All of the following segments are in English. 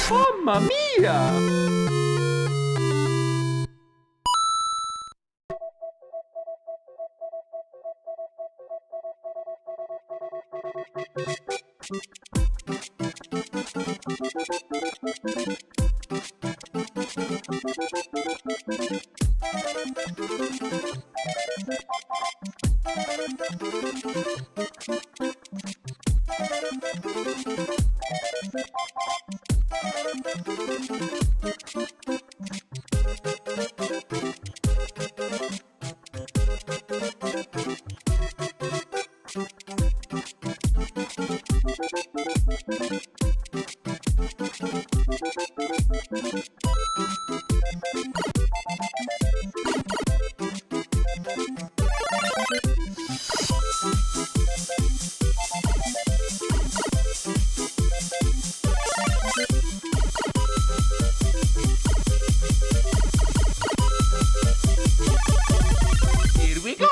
Mamma mia! Here we go!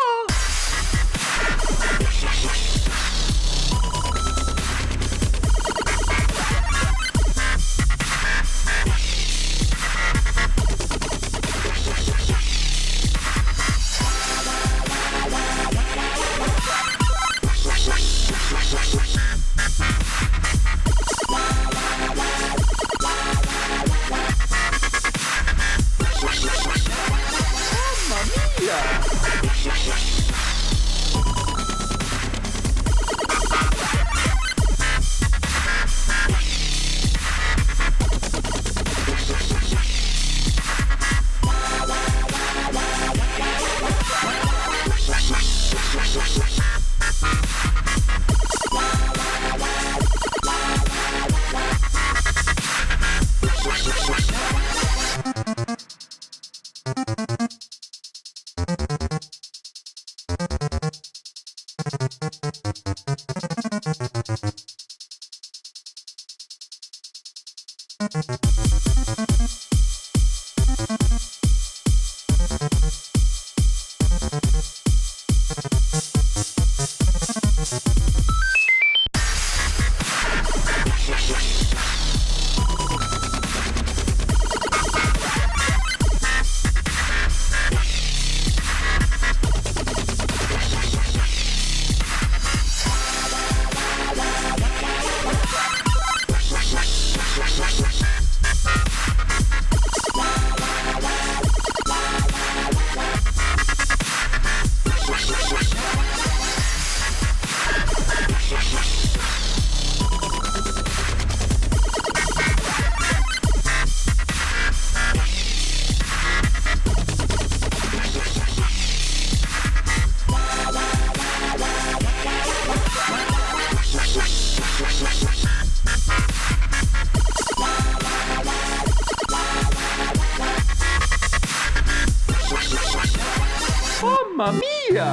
Mamma mia! Mamma mia!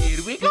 Here we go.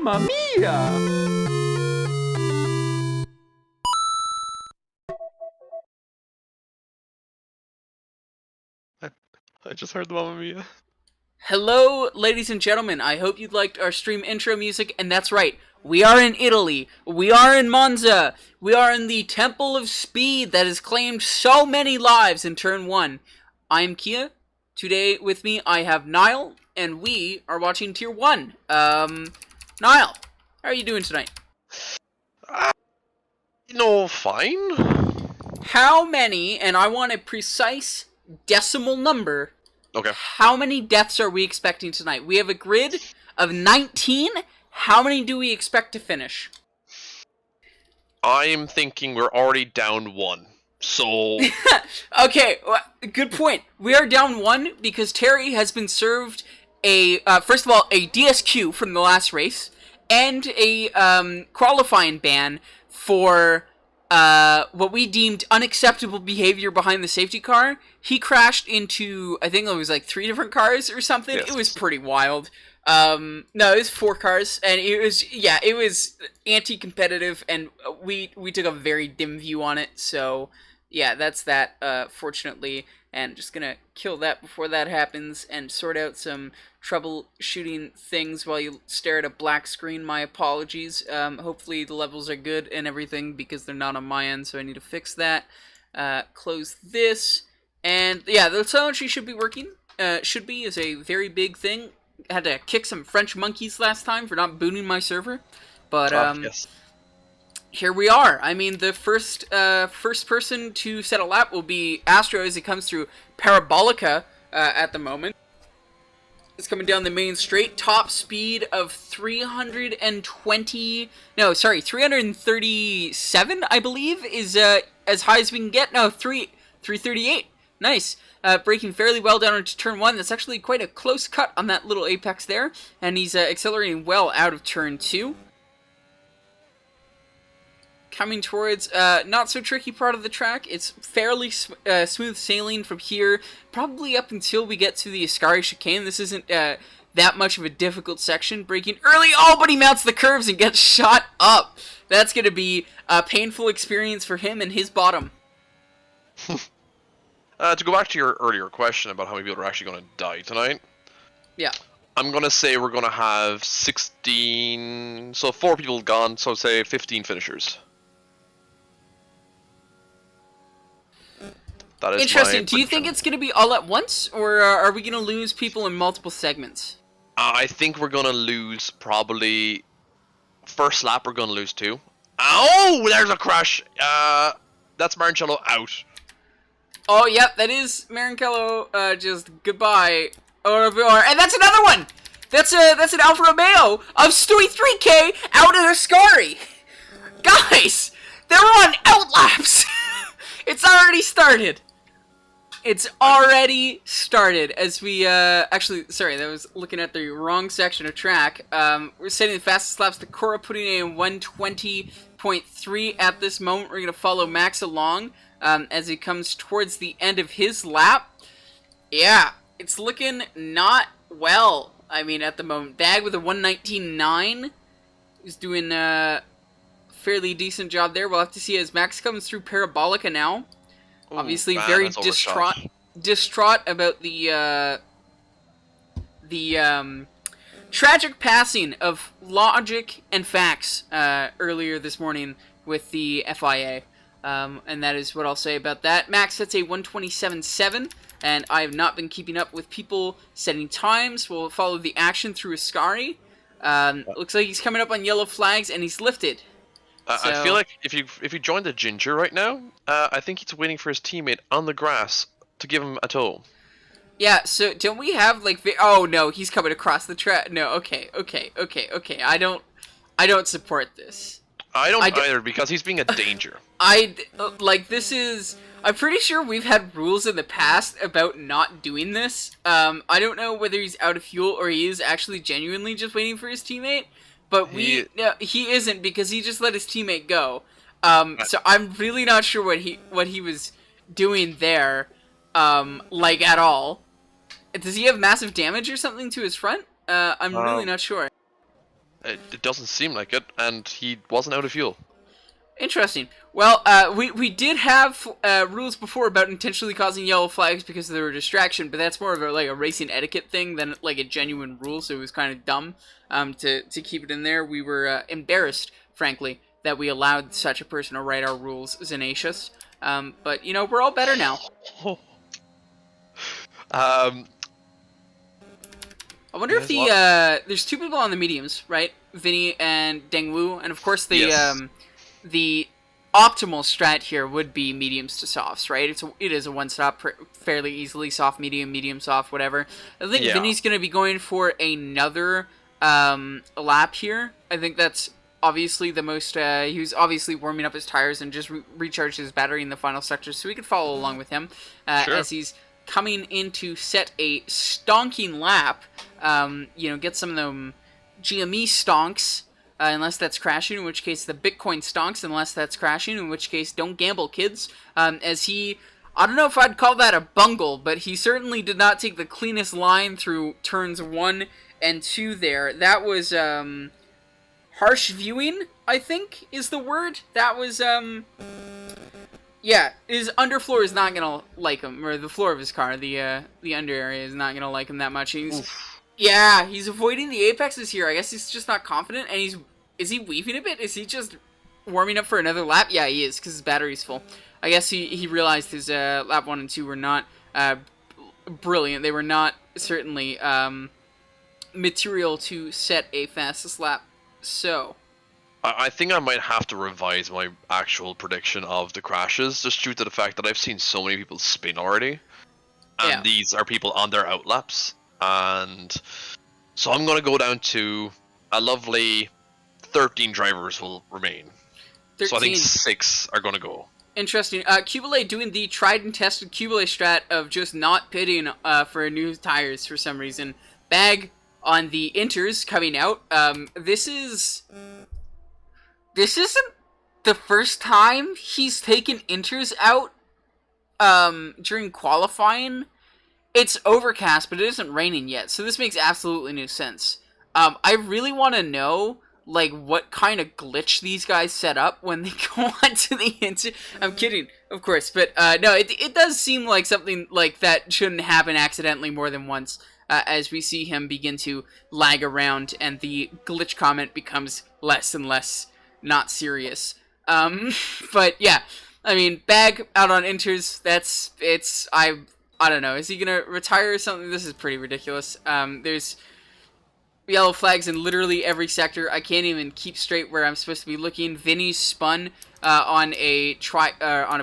Mamma mia! Mamma mia! I just heard the Mamma Mia. Hello, ladies and gentlemen. I hope you liked our stream intro music, and that's right. We are in Italy. We are in Monza. We are in the Temple of Speed that has claimed so many lives in Turn 1. I'm Kia. Today with me I have Niall, and we are watching Tier 1. Niall, how are you doing tonight? Fine. How many, and I want a precise decimal number, Okay. how many deaths are we expecting tonight? We have a grid of 19. How many do we expect to finish? I'm thinking we're already down one. So, Okay, good point. We are down 1 because Terry has been served a, first of all, a DSQ from the last race, and a qualifying ban for what we deemed unacceptable behavior behind the safety car. He crashed into, I think it was like 3 different cars or something. Yes. It was pretty wild. No, it was 4 cars, and it was anti-competitive, and we took a very dim view on it, so yeah, that's that, fortunately, and just gonna kill that before that happens, and sort out some troubleshooting things while you stare at a black screen. My apologies. Hopefully the levels are good and everything, because they're not on my end, so I need to fix that. Close this, and yeah, the telemetry should be working. Should be is a very big thing. Had to kick some French monkeys last time for not booting my server, but yes. here we are. I mean, the first person to set a lap will be Astro as he comes through Parabolica at the moment. It's coming down the main straight, top speed of 337, I believe, is as high as we can get. No, 338. Nice. Braking fairly well down into turn 1. That's actually quite a close cut on that little apex there. And he's accelerating well out of turn 2. Coming towards not so tricky part of the track. It's fairly smooth sailing from here, probably up until we get to the Ascari chicane. This isn't that much of a difficult section. Braking early, oh, but he mounts the curves and gets shot up. That's going to be a painful experience for him and his bottom. To go back to your earlier question about how many people are actually going to die tonight. Yeah. I'm going to say we're going to have 16... So 4 people gone, so say 15 finishers. That is interesting. My Do you think it's going to be all at once, or are we going to lose people in multiple segments? I think we're going to lose probably... First lap, we're going to lose 2. Oh, there's a crash. That's Marancello out. Oh, yep, that is Marancello. Just goodbye. And that's another one. That's an Alfa Romeo of Stewie 3K out of Ascari. Guys, they're on outlaps. It's already started. It's already started as we, actually, sorry, that was looking at the wrong section of track. We're setting the fastest laps to Cora, putting in 120.3 at this moment. We're going to follow Max along, as he comes towards the end of his lap. Yeah, it's looking not well, I mean, at the moment. Dag with a 119.9. He's doing a fairly decent job there. We'll have to see as Max comes through Parabolica now. Ooh, obviously man, very that's distraught about the tragic passing of Logic and Facts earlier this morning with the FIA. And that is what I'll say about that. Max sets a 127.7, and I have not been keeping up with people setting times. We'll follow the action through Ascari. Looks like he's coming up on yellow flags, and he's lifted. I feel like if you join the Ginger right now, I think he's waiting for his teammate on the grass to give him a tow. Yeah, so don't we have like oh no, he's coming across the track. No, okay. I don't support this. I don't either because he's being a danger. This is I'm pretty sure we've had rules in the past about not doing this. I don't know whether he's out of fuel or he is actually genuinely just waiting for his teammate. But he isn't because he just let his teammate go. So I'm really not sure what he was doing there, like at all. Does he have massive damage or something to his front? I'm really not sure. It doesn't seem like it, and he wasn't out of fuel. Interesting. Well, we did have rules before about intentionally causing yellow flags because they were a distraction, but that's more of a racing etiquette thing than like a genuine rule, so it was kind of dumb to keep it in there. We were embarrassed, frankly, that we allowed such a person to write our rules, Zanacious. But, you know, we're all better now. I wonder if there's 2 people on the mediums, right? Vinny and Dengwu, and of course the optimal strat here would be mediums to softs, right? It is a one-stop fairly easily, soft, medium, soft, whatever. I think Vinny's going to be going for another lap here. I think that's obviously the most, he was obviously warming up his tires and just recharged his battery in the final sector, so we could follow along with him as he's coming in to set a stonking lap, get some of them GME stonks, unless that's crashing, in which case the Bitcoin stonks, unless that's crashing, in which case don't gamble, kids, as he, I don't know if I'd call that a bungle, but he certainly did not take the cleanest line through turns 1 and 2 there. That was, harsh viewing, I think, is the word. That was, yeah, his underfloor is not gonna like him, or the floor of his car, the under area is not gonna like him that much. He's avoiding the apexes here. I guess he's just not confident, and is he weaving a bit? Is he just warming up for another lap? Yeah, he is, because his battery's full. I guess he realized his lap 1 and 2 were not brilliant. They were not certainly material to set a fastest lap. So I think I might have to revise my actual prediction of the crashes, just due to the fact that I've seen so many people spin already, and these are people on their outlaps, and so I'm going to go down to a lovely 13 drivers will remain. 13. So I think 6 are going to go. Interesting. Cubile doing the tried and tested Cubile strat of just not pitting for new tires for some reason. Bag on the inters coming out. This isn't the first time he's taken inters out during qualifying. It's overcast, but it isn't raining yet, so this makes absolutely no sense. I really want to know, like, what kind of glitch these guys set up when they go onto the inter... I'm kidding, of course, but no, it does seem like something like that shouldn't happen accidentally more than once, as we see him begin to lag around, and the glitch comment becomes less and less not serious. But yeah, I mean, Bag out on inters, I don't know, is he gonna retire or something? This is pretty ridiculous. There's yellow flags in literally every sector. I can't even keep straight where I'm supposed to be looking. Vinny spun on a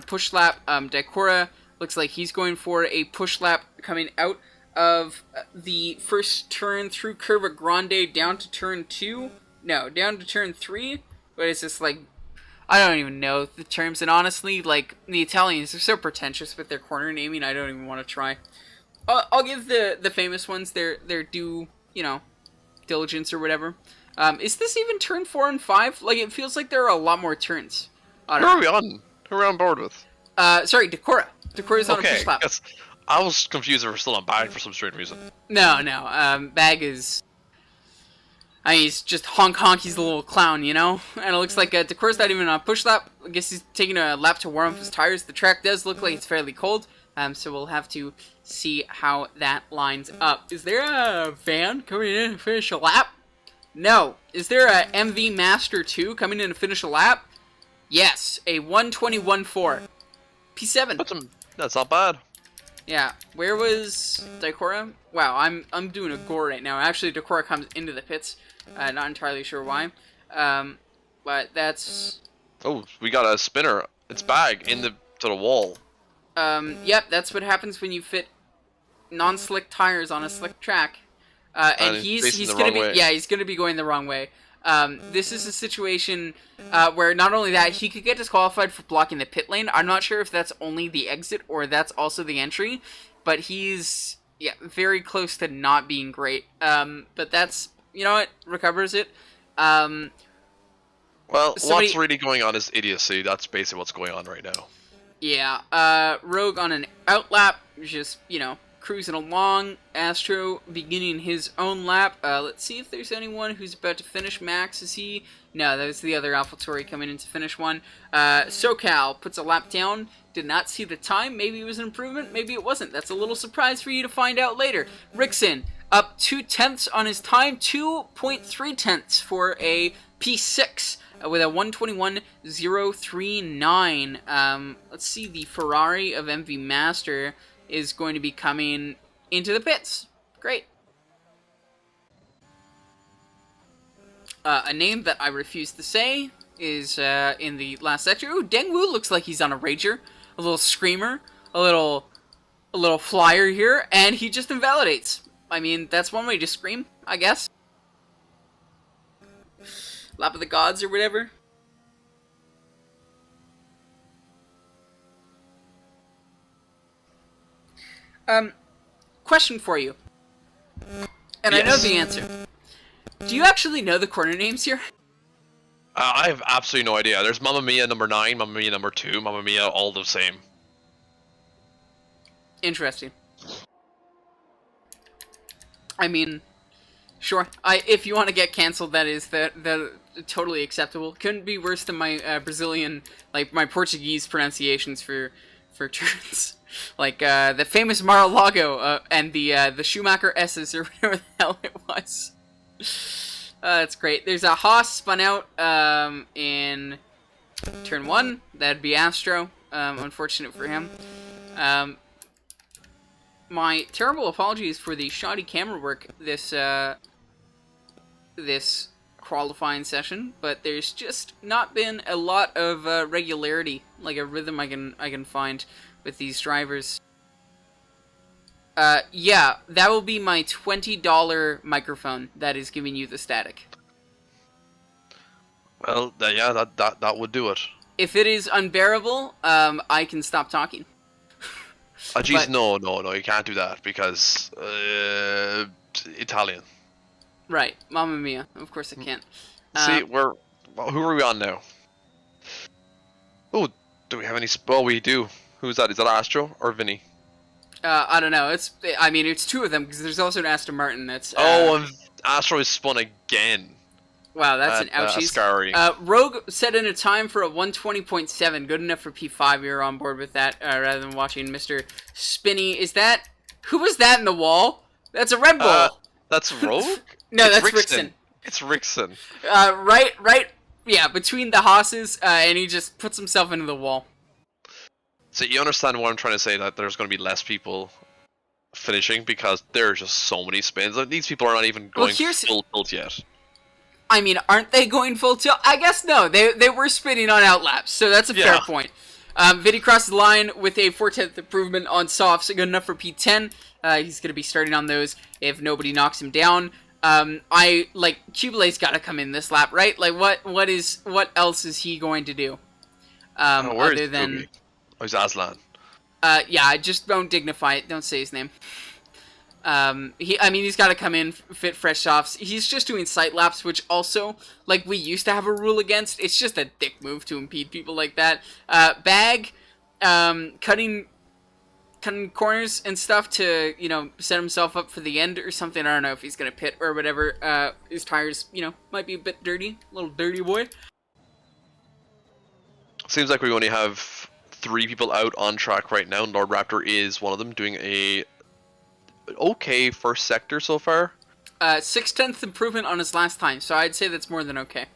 push lap. Daikora looks like he's going for a push lap coming out of the first turn through Curva Grande down to turn 2. No, down to turn 3. What is this, like... I don't even know the terms, and honestly, like, the Italians are so pretentious with their corner naming, I don't even want to try. I'll give the famous ones their due, you know, diligence or whatever. Is this even turn 4 and 5? Like, it feels like there are a lot more turns. Who are we on? Who are we on board with? Sorry, Daikora. Daikora's on a push lap. Yes. I was confused if we're still on Bag for some strange reason. No. Bag is... I mean, he's just honk, he's a little clown, you know? And it looks like Daikora's not even on a push lap. I guess he's taking a lap to warm up his tires. The track does look like it's fairly cold, so we'll have to see how that lines up. Is there a van coming in to finish a lap? No. Is there a MV Master 2 coming in to finish a lap? Yes, a 1:21.4. P7. That's not bad. Yeah, where was Daikora? Wow, I'm doing a gore right now. Actually, Daikora comes into the pits. Not entirely sure why. But that's... Oh, we got a spinner. It's Bag to the wall. Yep, that's what happens when you fit non-slick tires on a slick track. And he's gonna be... Yeah, he's gonna be going the wrong way. This is a situation where not only that, he could get disqualified for blocking the pit lane. I'm not sure if that's only the exit or that's also the entry, but he's very close to not being great. But that's, you know what, recovers it. Well, what's really going on is idiocy. That's basically what's going on right now. Yeah, Rogue on an outlap, just, you know, cruising along. Astro beginning his own lap. Let's see if there's anyone who's about to finish. Max, is he? No, that was the other AlphaTauri coming in to finish one. SoCal puts a lap down. Did not see the time. Maybe it was an improvement. Maybe it wasn't. That's a little surprise for you to find out later. Rickson up 0.2 on his time. 2.3 for a P6 with a 1:21.039. Let's see. The Ferrari of MV Master is going to be coming into the pits. Great. A name that I refuse to say is in the last sector. Ooh, Dengwu looks like he's on a rager. A little screamer. A little flyer here. And he just invalidates. I mean, that's one way to scream, I guess. Lap of the Gods or whatever. Question for you. And yes. I know the answer. Do you actually know the corner names here? I have absolutely no idea. There's Mamma Mia number 9, Mamma Mia number 2, Mamma Mia, all the same. Interesting. I mean, sure. If you want to get canceled, that is totally acceptable. Couldn't be worse than my Brazilian, like my Portuguese pronunciations for turns. Like the famous Mar-a-Lago and the Schumacher S's or whatever the hell it was. That's great. There's a Haas spun out in turn 1. That'd be Astro. Unfortunate for him. My terrible apologies for the shoddy camera work this qualifying session, but there's just not been a lot of regularity, like a rhythm I can find with these drivers. Yeah, that will be my $20 microphone that is giving you the static. Well, yeah, that would do it. if it is unbearable, I can stop talking. Oh, jeez, But- no, you can't do that because Italian. Right, Mamma Mia. Of course I can't. See, who are we on now? Oh, do we have any? Well, we do. Who's that? Is that Astro or Vinny? I don't know. It's two of them because there's also an Aston Martin. That's And Astro is spun again. wow, that's an at ouchies. Ascari. Rogue set in a time for a 120.7, good enough for P5. You're on board with that, rather than watching Mr. Spinny. Who was that in the wall? That's a Red Bull. That's Rogue? No, It's that's Rickson. It's Rickson. Right, yeah, between the hosses, and he just puts himself into the wall. So you understand what I'm trying to say, that there's going to be less people finishing because there are just so many spins. Like, these people are not even going full tilt yet. I mean, aren't they going full tilt? I guess no. They were spinning on outlaps, so that's a fair point. Vinny crosses the line with a 4/10 improvement on softs, good enough for P10. He's going to be starting on those if nobody knocks him down. Cubelay's got to come in this lap, right? Like, what else is he going to do? Other than... Oh, he's Aslan. Yeah, just don't dignify it. Don't say his name. He's got to come in, fit fresh softs. He's just doing sight laps, which also, like, we used to have a rule against. It's just a dick move to impede people like that. Bag, cutting corners and stuff to, set himself up for the end or something. I don't know if he's going to pit or whatever. His tires, might be a bit dirty. A little dirty boy. Seems like we only have 3 people out on track right now. Lord Raptor is one of them, doing a okay first sector so far. 6/10 improvement on his last time, so I'd say that's more than okay.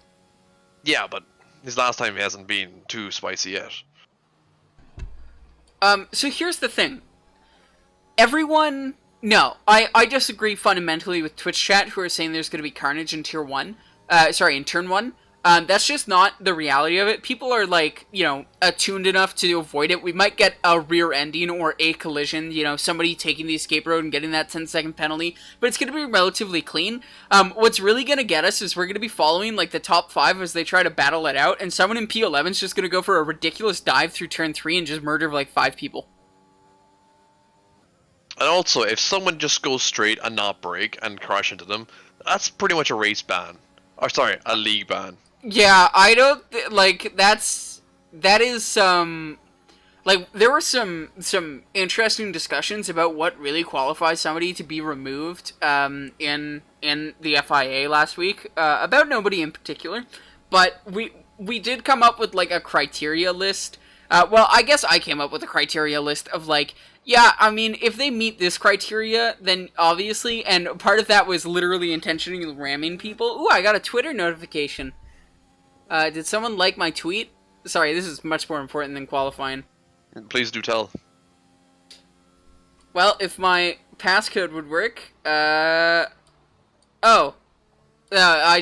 Yeah, but his last time hasn't been too spicy yet. So here's the thing. No, I disagree fundamentally with Twitch chat who are saying there's going to be carnage in Tier 1. In Turn 1. That's just not the reality of it. People are, attuned enough to avoid it. We might get a rear ending or a collision, somebody taking the escape road and getting that 10-second penalty, but it's going to be relatively clean. What's really going to get us is we're going to be following, the top 5 as they try to battle it out, and someone in P11 is just going to go for a ridiculous dive through Turn 3 and just murder, 5 people. And also, if someone just goes straight and not brake and crash into them, that's pretty much a race ban. Or, sorry, a league ban. Yeah, I don't that is there were some interesting discussions about what really qualifies somebody to be removed in the FIA last week, about nobody in particular, but we did come up with a criteria list. I guess I came up with a criteria list of if they meet this criteria, then obviously, and part of that was literally intentionally ramming people. Ooh, I got a Twitter notification. Did someone like my tweet? Sorry, this is much more important than qualifying. Please do tell. Well, if my passcode would work, I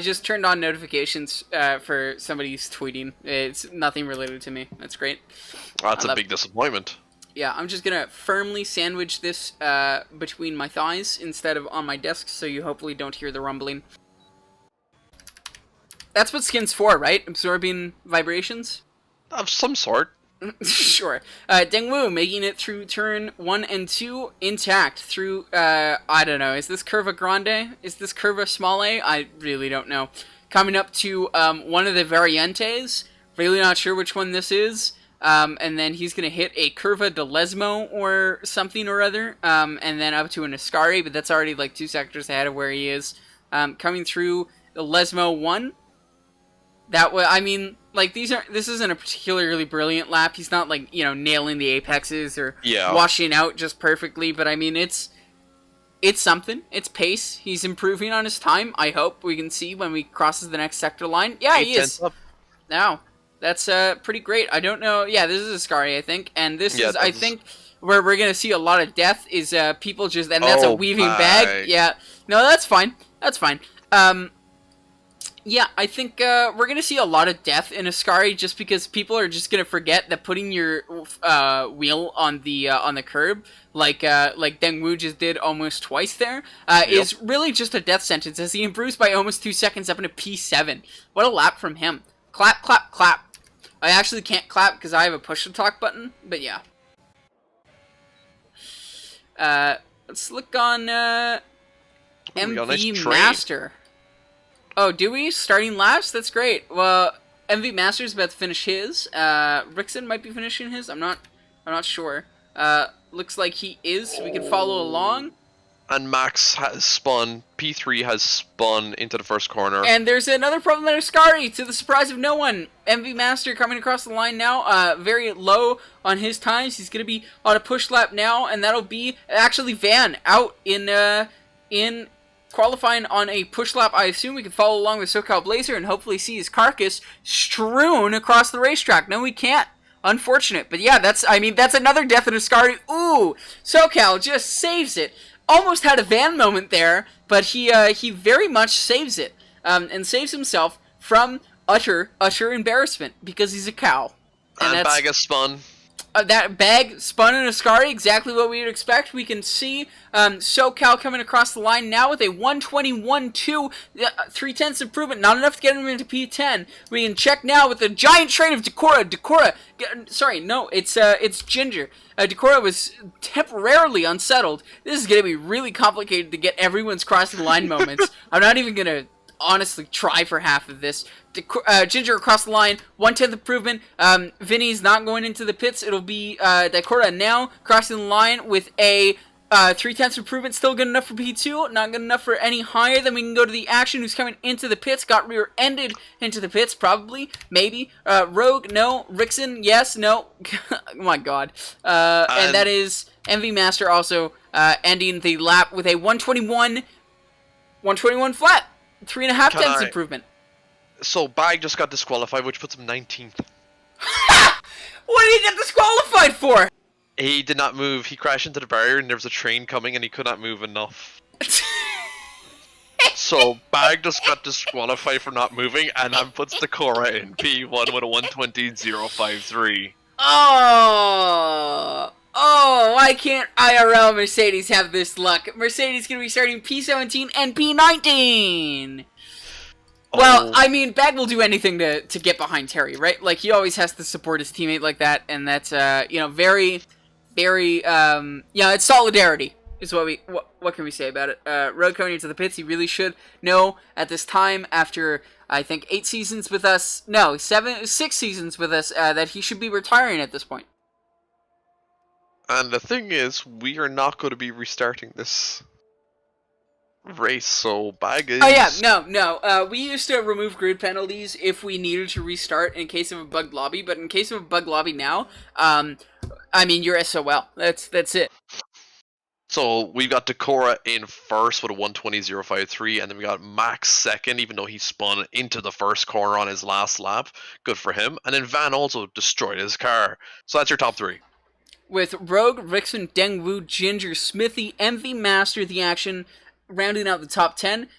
just turned on notifications for somebody's tweeting. It's nothing related to me. That's great. That's a big disappointment. Yeah, I'm just gonna firmly sandwich this between my thighs instead of on my desk, so you hopefully don't hear the rumbling. That's what skin's for, right? Absorbing vibrations? Of some sort. Sure. Dengwu making it through turn 1 and 2 intact through, I don't know, is this Curva Grande? Is this Curva Small A? I really don't know. Coming up to one of the Variantes. Really not sure which one this is. And then he's going to hit a Curva de Lesmo or something or other. And then up to an Ascari, but that's already 2 sectors ahead of where he is. Coming through the Lesmo 1. That way, this isn't a particularly brilliant lap. He's not nailing the apexes or washing out just perfectly, but it's something. It's pace. He's improving on his time. I hope we can see when we crosses the next sector line. Yeah, he is. Now, that's pretty great. I don't know. Yeah, this is Ascari, I think, and this is I think where we're gonna see a lot of death is people just, and that's a weaving bag. Yeah, no, that's fine. That's fine. Yeah, I think we're going to see a lot of death in Ascari just because people are just going to forget that putting your wheel on the curb, like Dengwu just did almost twice there, is really just a death sentence as he improves by almost 2 seconds up into P7. What a lap from him. Clap, clap, clap. I actually can't clap because I have a push-to-talk button, but yeah. Let's look on MV Master. Oh, do we? Starting laps? That's great. Well, MV Master's about to finish his. Rickson might be finishing his. I'm not sure. Looks like he is, so we can follow along. And Max has spun. P3 has spun into the first corner. And there's another problematic Ascari, to the surprise of no one. MV Master coming across the line now, very low on his times. He's going to be on a push lap now, and that'll be actually Van out in qualifying on a push lap. I assume we can follow along with SoCal Blazer and hopefully see his carcass strewn across the racetrack. No, we can't. Unfortunate. But yeah, that's another death in Ascari. Ooh, SoCal just saves it. Almost had a Van moment there, but he very much saves it, and saves himself from utter embarrassment because he's a cow. And Bag has spun. That Bag spun in Ascari, exactly what we would expect. We can see SoCal coming across the line now with a 121.2, 3/10 improvement. Not enough to get him into P10. We can check now with the giant train of Decora. Sorry, no, it's Ginger. Decora was temporarily unsettled. This is going to be really complicated to get everyone's crossing the line moments. I'm not even going to honestly try for half of this. Ginger across the line, 1/10 improvement. Vinny's not going into the pits. It'll be Dakota now crossing the line with a 3/10 improvement. Still good enough for P2. Not good enough for any higher. Then we can go to the Action, who's coming into the pits. Got rear-ended into the pits, probably, maybe. Rogue, no. Rickson, yes, no. Oh my god. And that is MV Master also ending the lap with a 121 flat. 3.5 improvement. So Bag just got disqualified, which puts him 19th. What did he get disqualified for? He did not move. He crashed into the barrier, and there was a train coming, and he could not move enough. So Bag just got disqualified for not moving, and that puts Decora in P1 with a 120.053. Oh, why can't IRL Mercedes have this luck? Mercedes going to be starting P17 and P19! Well, I mean, Bag will do anything to get behind Terry, right? Like, he always has to support his teammate like that, and that's, very, very, it's solidarity, is what can we say about it? Road coming into the pits, he really should know at this time, after, I think, 6 seasons with us, that he should be retiring at this point. And the thing is, we are not going to be restarting this race, so Bag is... Oh yeah, no. We used to remove grid penalties if we needed to restart in case of a bugged lobby, but in case of a bugged lobby now, you're SOL. That's it. So we've got Decora in first with a 120.053, and then we got Max second, even though he spun into the first corner on his last lap. Good for him. And then Van also destroyed his car. So that's your top three. With Rogue, Rickson, Dengwu, Ginger, Smithy, MV Master, the Action, rounding out the top 10,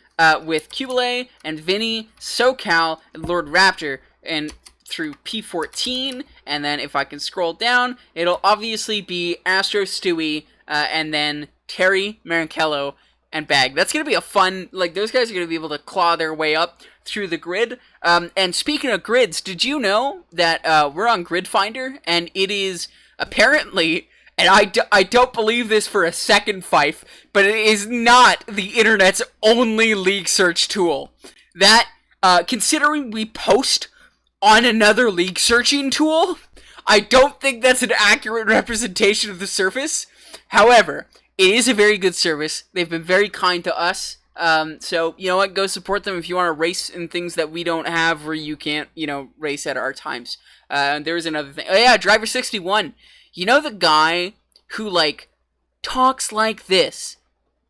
with Cubile and Vinny, SoCal, and Lord Raptor, and through P14, and then if I can scroll down, it'll obviously be Astro, Stewie, and then Terry, Marinkello, and Bag. That's going to be a fun, those guys are going to be able to claw their way up through the grid. And speaking of grids, did you know that we're on Grid Finder, and it is... apparently, and I don't believe this for a second, Fife, but it is not the internet's only league search tool. That, considering we post on another league searching tool, I don't think that's an accurate representation of the service. However, it is a very good service. They've been very kind to us. So, you know what, go support them if you want to race in things that we don't have or you can't, race at our times. There's another thing. Oh yeah, Driver 61. You know the guy who, talks like this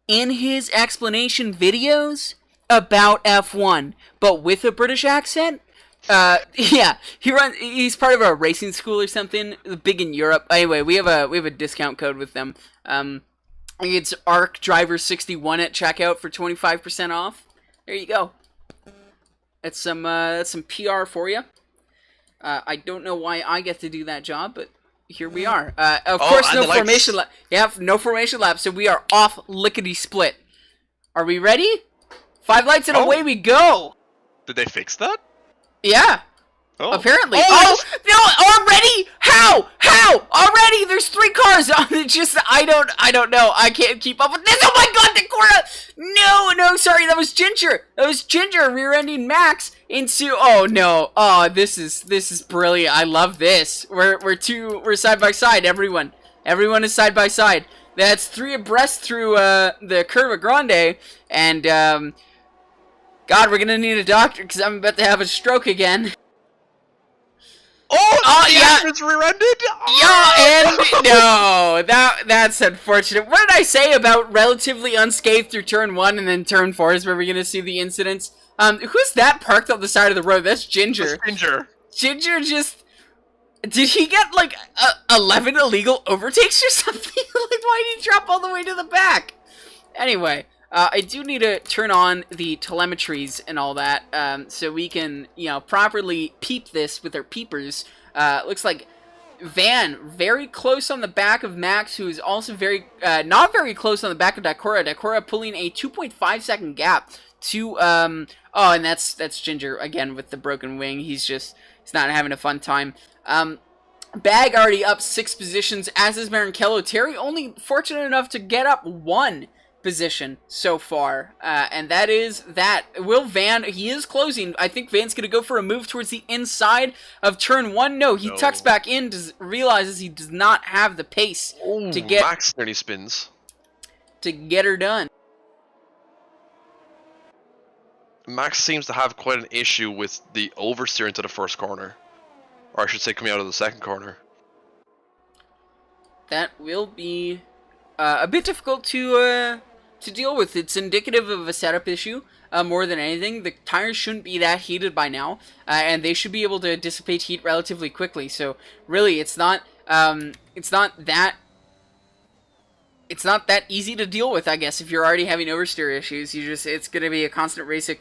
in his explanation videos about F1, but with a British accent? Yeah, he's part of a racing school or something, big in Europe. Anyway, we have a discount code with them. It's ARC Driver 61 at checkout for 25% off. There you go. That's some PR for you. I don't know why I get to do that job, but here we are. Of course, no formation lap. Yeah, no formation lap, so we are off lickety-split. Are we ready? 5 lights and away we go! Did they fix that? Yeah. Apparently. Oh no! Already? How? Already? There's 3 cars. It's just I don't know. I can't keep up with this. Oh my God, Decora! No, sorry, that was Ginger. Rear-ending Max into. Oh no. Oh, this is brilliant. I love this. We're side by side. Everyone is side by side. That's 3 abreast through the Curva Grande, and God, we're gonna need a doctor because I'm about to have a stroke again. Oh yeah, it's rear-ended. Yeah, and no, that's unfortunate. What did I say about relatively unscathed through turn 1 and then turn 4 is where we're gonna see the incidents? Who's that parked on the side of the road? That's Ginger. That's Ginger. Ginger just. Did he get like 11 illegal overtakes or something? Like, why did he drop all the way to the back? Anyway. I do need to turn on the telemetries and all that, so we can, properly peep this with our peepers. Looks like Van very close on the back of Max, who is also not very close on the back of Decora. Decora pulling a 2.5 second gap to, and that's Ginger again with the broken wing. He's not having a fun time. Bag already up 6 positions, as is Marankello. Terry only fortunate enough to get up 1 position so far, and that is that. Will Van, he is closing. I think Van's gonna go for a move towards the inside of turn 1. No, he tucks back in, realizes he does not have the pace to get Max nearly spins to get her done. Max seems to have quite an issue with the oversteer into the first corner, or I should say coming out of the second corner. That will be a bit difficult to deal with. It's indicative of a setup issue more than anything. The tires shouldn't be that heated by now, and they should be able to dissipate heat relatively quickly. So really, it's not that easy to deal with, I guess. If you're already having oversteer issues, it's going to be a constant race of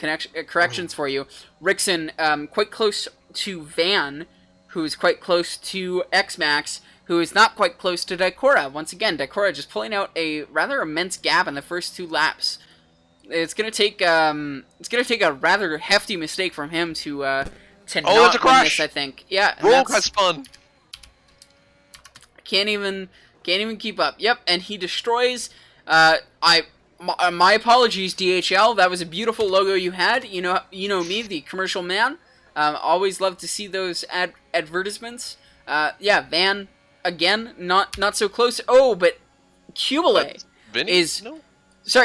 corrections for you. Rickson quite close to Van, who's quite close to X-Max, who is not quite close to Decora. Once again, Decora just pulling out a rather immense gap in the first 2 laps. It's gonna take a rather hefty mistake from him to not win this, I think. Yeah, Rogue has spun. Can't even keep up. Yep, and he destroys. My apologies, DHL. That was a beautiful logo you had. You know me, the commercial man. Always love to see those advertisements. Yeah, Van. Again, not so close. Oh, but Cubile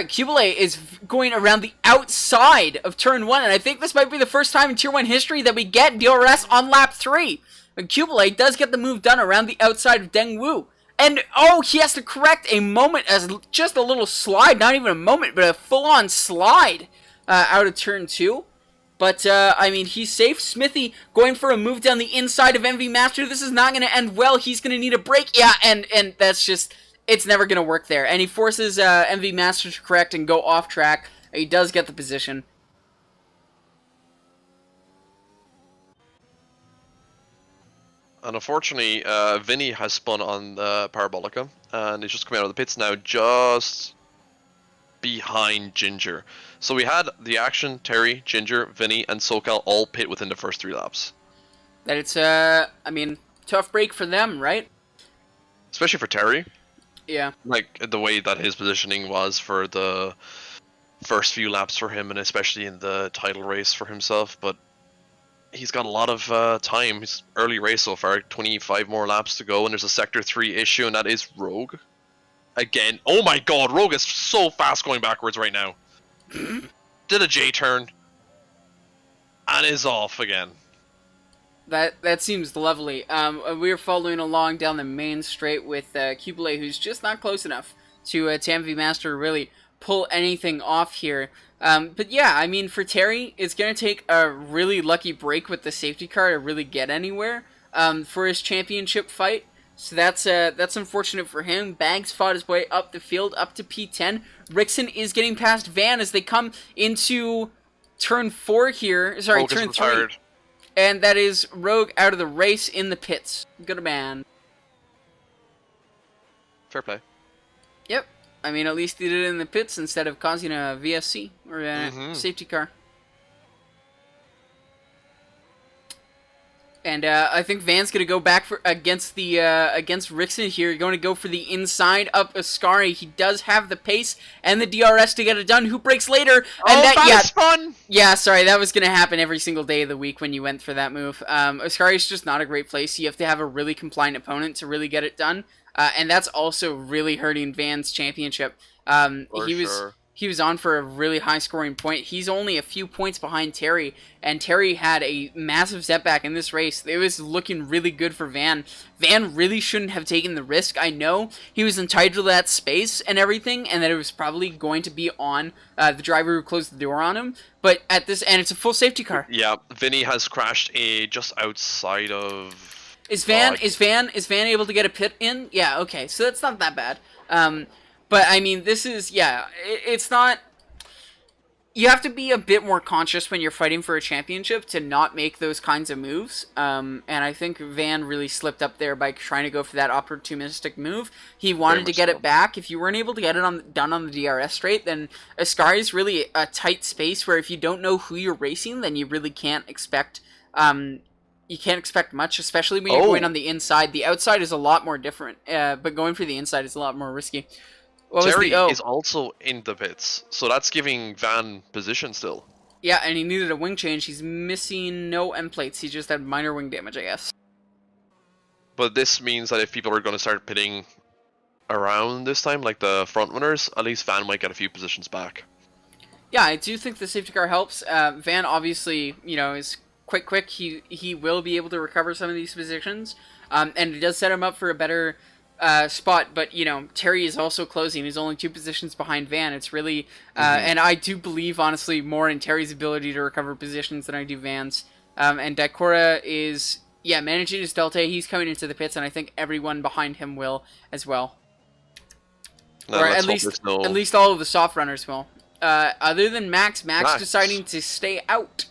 Cubile is going around the outside of turn 1, and I think this might be the first time in Tier 1 history that we get DRS on lap 3. And Cubile does get the move done around the outside of Deng Wu. And, he has to correct a moment as just a little slide, not even a moment, but a full-on slide out of turn 2. But, he's safe. Smithy going for a move down the inside of MV Master. This is not going to end well. He's going to need a break. Yeah, and that's just, it's never going to work there. And he forces MV Master to correct and go off track. He does get the position. And unfortunately, Vinny has spun on the Parabolica, and he's just coming out of the pits now, just behind Ginger. So we had the action, Terry, Ginger, Vinny, and SoCal all pit within the first 3 laps. That it's, tough break for them, right? Especially for Terry. Yeah. Like, the way that his positioning was for the first few laps for him, and especially in the title race for himself, but he's got a lot of time. His early race so far, 25 more laps to go, and there's a Sector 3 issue, and that is Rogue. Again, oh my god, Rogue is so fast going backwards right now. Did a J-turn, and is off again. That seems lovely. We're following along down the main straight with Cubile, who's just not close enough to MV Master to really pull anything off here. But yeah, for Terry, it's going to take a really lucky break with the safety car to really get anywhere for his championship fight. So that's unfortunate for him. Bags fought his way up the field, up to P10. Rickson is getting past Van as they come into turn 4 here. Sorry, turn 3. And that is Rogue out of the race in the pits. Good man. Fair play. Yep. At least he did it in the pits instead of causing a VSC or a safety car. And I think Van's gonna go back against Rickson here. Going to go for the inside up Ascari. He does have the pace and the DRS to get it done. Who breaks later? And that's fun! Yeah, sorry, that was gonna happen every single day of the week when you went for that move. Ascari's just not a great place. You have to have a really compliant opponent to really get it done. And that's also really hurting Van's championship. He was on for a really high scoring point. He's only a few points behind Terry, and Terry had a massive setback in this race. It was looking really good for Van. Van really shouldn't have taken the risk. I know he was entitled to that space and everything, and that it was probably going to be on the driver who closed the door on him. But and it's a full safety car. Yeah, Vinny has crashed just outside of. Is Van able to get a pit in? Yeah, okay, so that's not that bad. But, I mean, this is, it's not... You have to be a bit more conscious when you're fighting for a championship to not make those kinds of moves. And I think Van really slipped up there by trying to go for that opportunistic move. He wanted to get it back. If you weren't able to get it done on the DRS straight, then Ascari is really a tight space where if you don't know who you're racing, then you really can't expect... You can't expect much, especially when you're going on the inside. The outside is a lot more different, but going for the inside is a lot more risky. Terry is also in the pits, so that's giving Van position still. Yeah, and he needed a wing change. He's missing no end plates. He just had minor wing damage, I guess. But this means that if people are going to start pitting around this time, like the front runners, at least Van might get a few positions back. Yeah, I do think the safety car helps. Van obviously, is quick. He will be able to recover some of these positions, and it does set him up for a better... spot, but Terry is also closing. He's only 2 positions behind Van. It's really and I do believe honestly more in Terry's ability to recover positions than I do Van's. And Daikora is managing his delta. He's coming into the pits, and I think everyone behind him will as well. No, or at least all of the soft runners will. Other than Max deciding to stay out.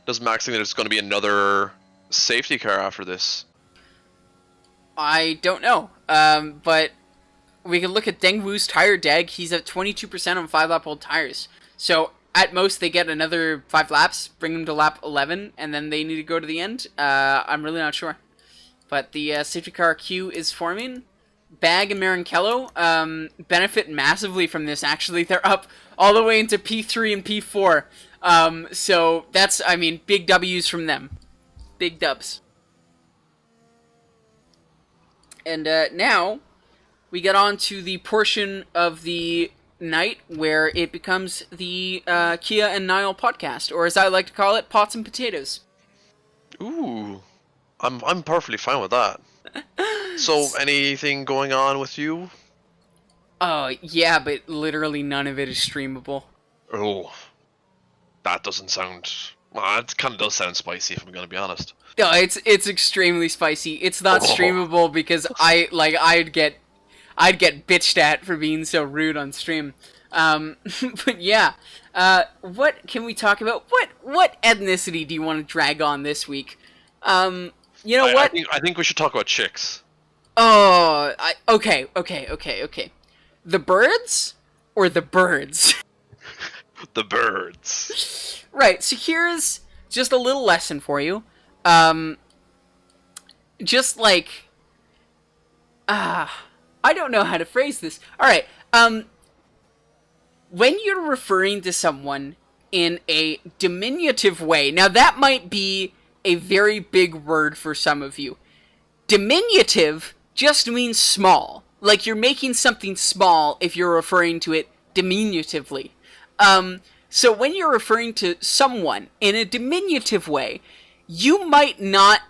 Does Max think there's going to be another safety car after this? I don't know, but we can look at Dengwu's tire deg. He's at 22% on 5-lap-old tires. So, at most, they get another 5 laps, bring them to lap 11, and then they need to go to the end. I'm really not sure. But the safety car queue is forming. Bag and Marankello benefit massively from this, actually. They're up all the way into P3 and P4. So, that's, big W's from them. Big dubs. And now, we get on to the portion of the night where it becomes the Kia and Niall podcast, or as I like to call it, Pots and Potatoes. Ooh, I'm perfectly fine with that. So, anything going on with you? Yeah, but literally none of it is streamable. Oh, that doesn't sound... Well, it kind of does sound spicy, if I'm going to be honest. No, it's extremely spicy. It's not streamable because I'd get bitched at for being so rude on stream. But yeah, what can we talk about? What ethnicity do you want to drag on this week? You know what? I think we should talk about chicks. Oh, okay. The birds or the birds? The birds. Right. So here's just a little lesson for you. Just like, I don't know how to phrase this. Alright, when you're referring to someone in a diminutive way, now that might be a very big word for some of you. Diminutive just means small. Like you're making something small if you're referring to it diminutively. So when you're referring to someone in a diminutive way, you might not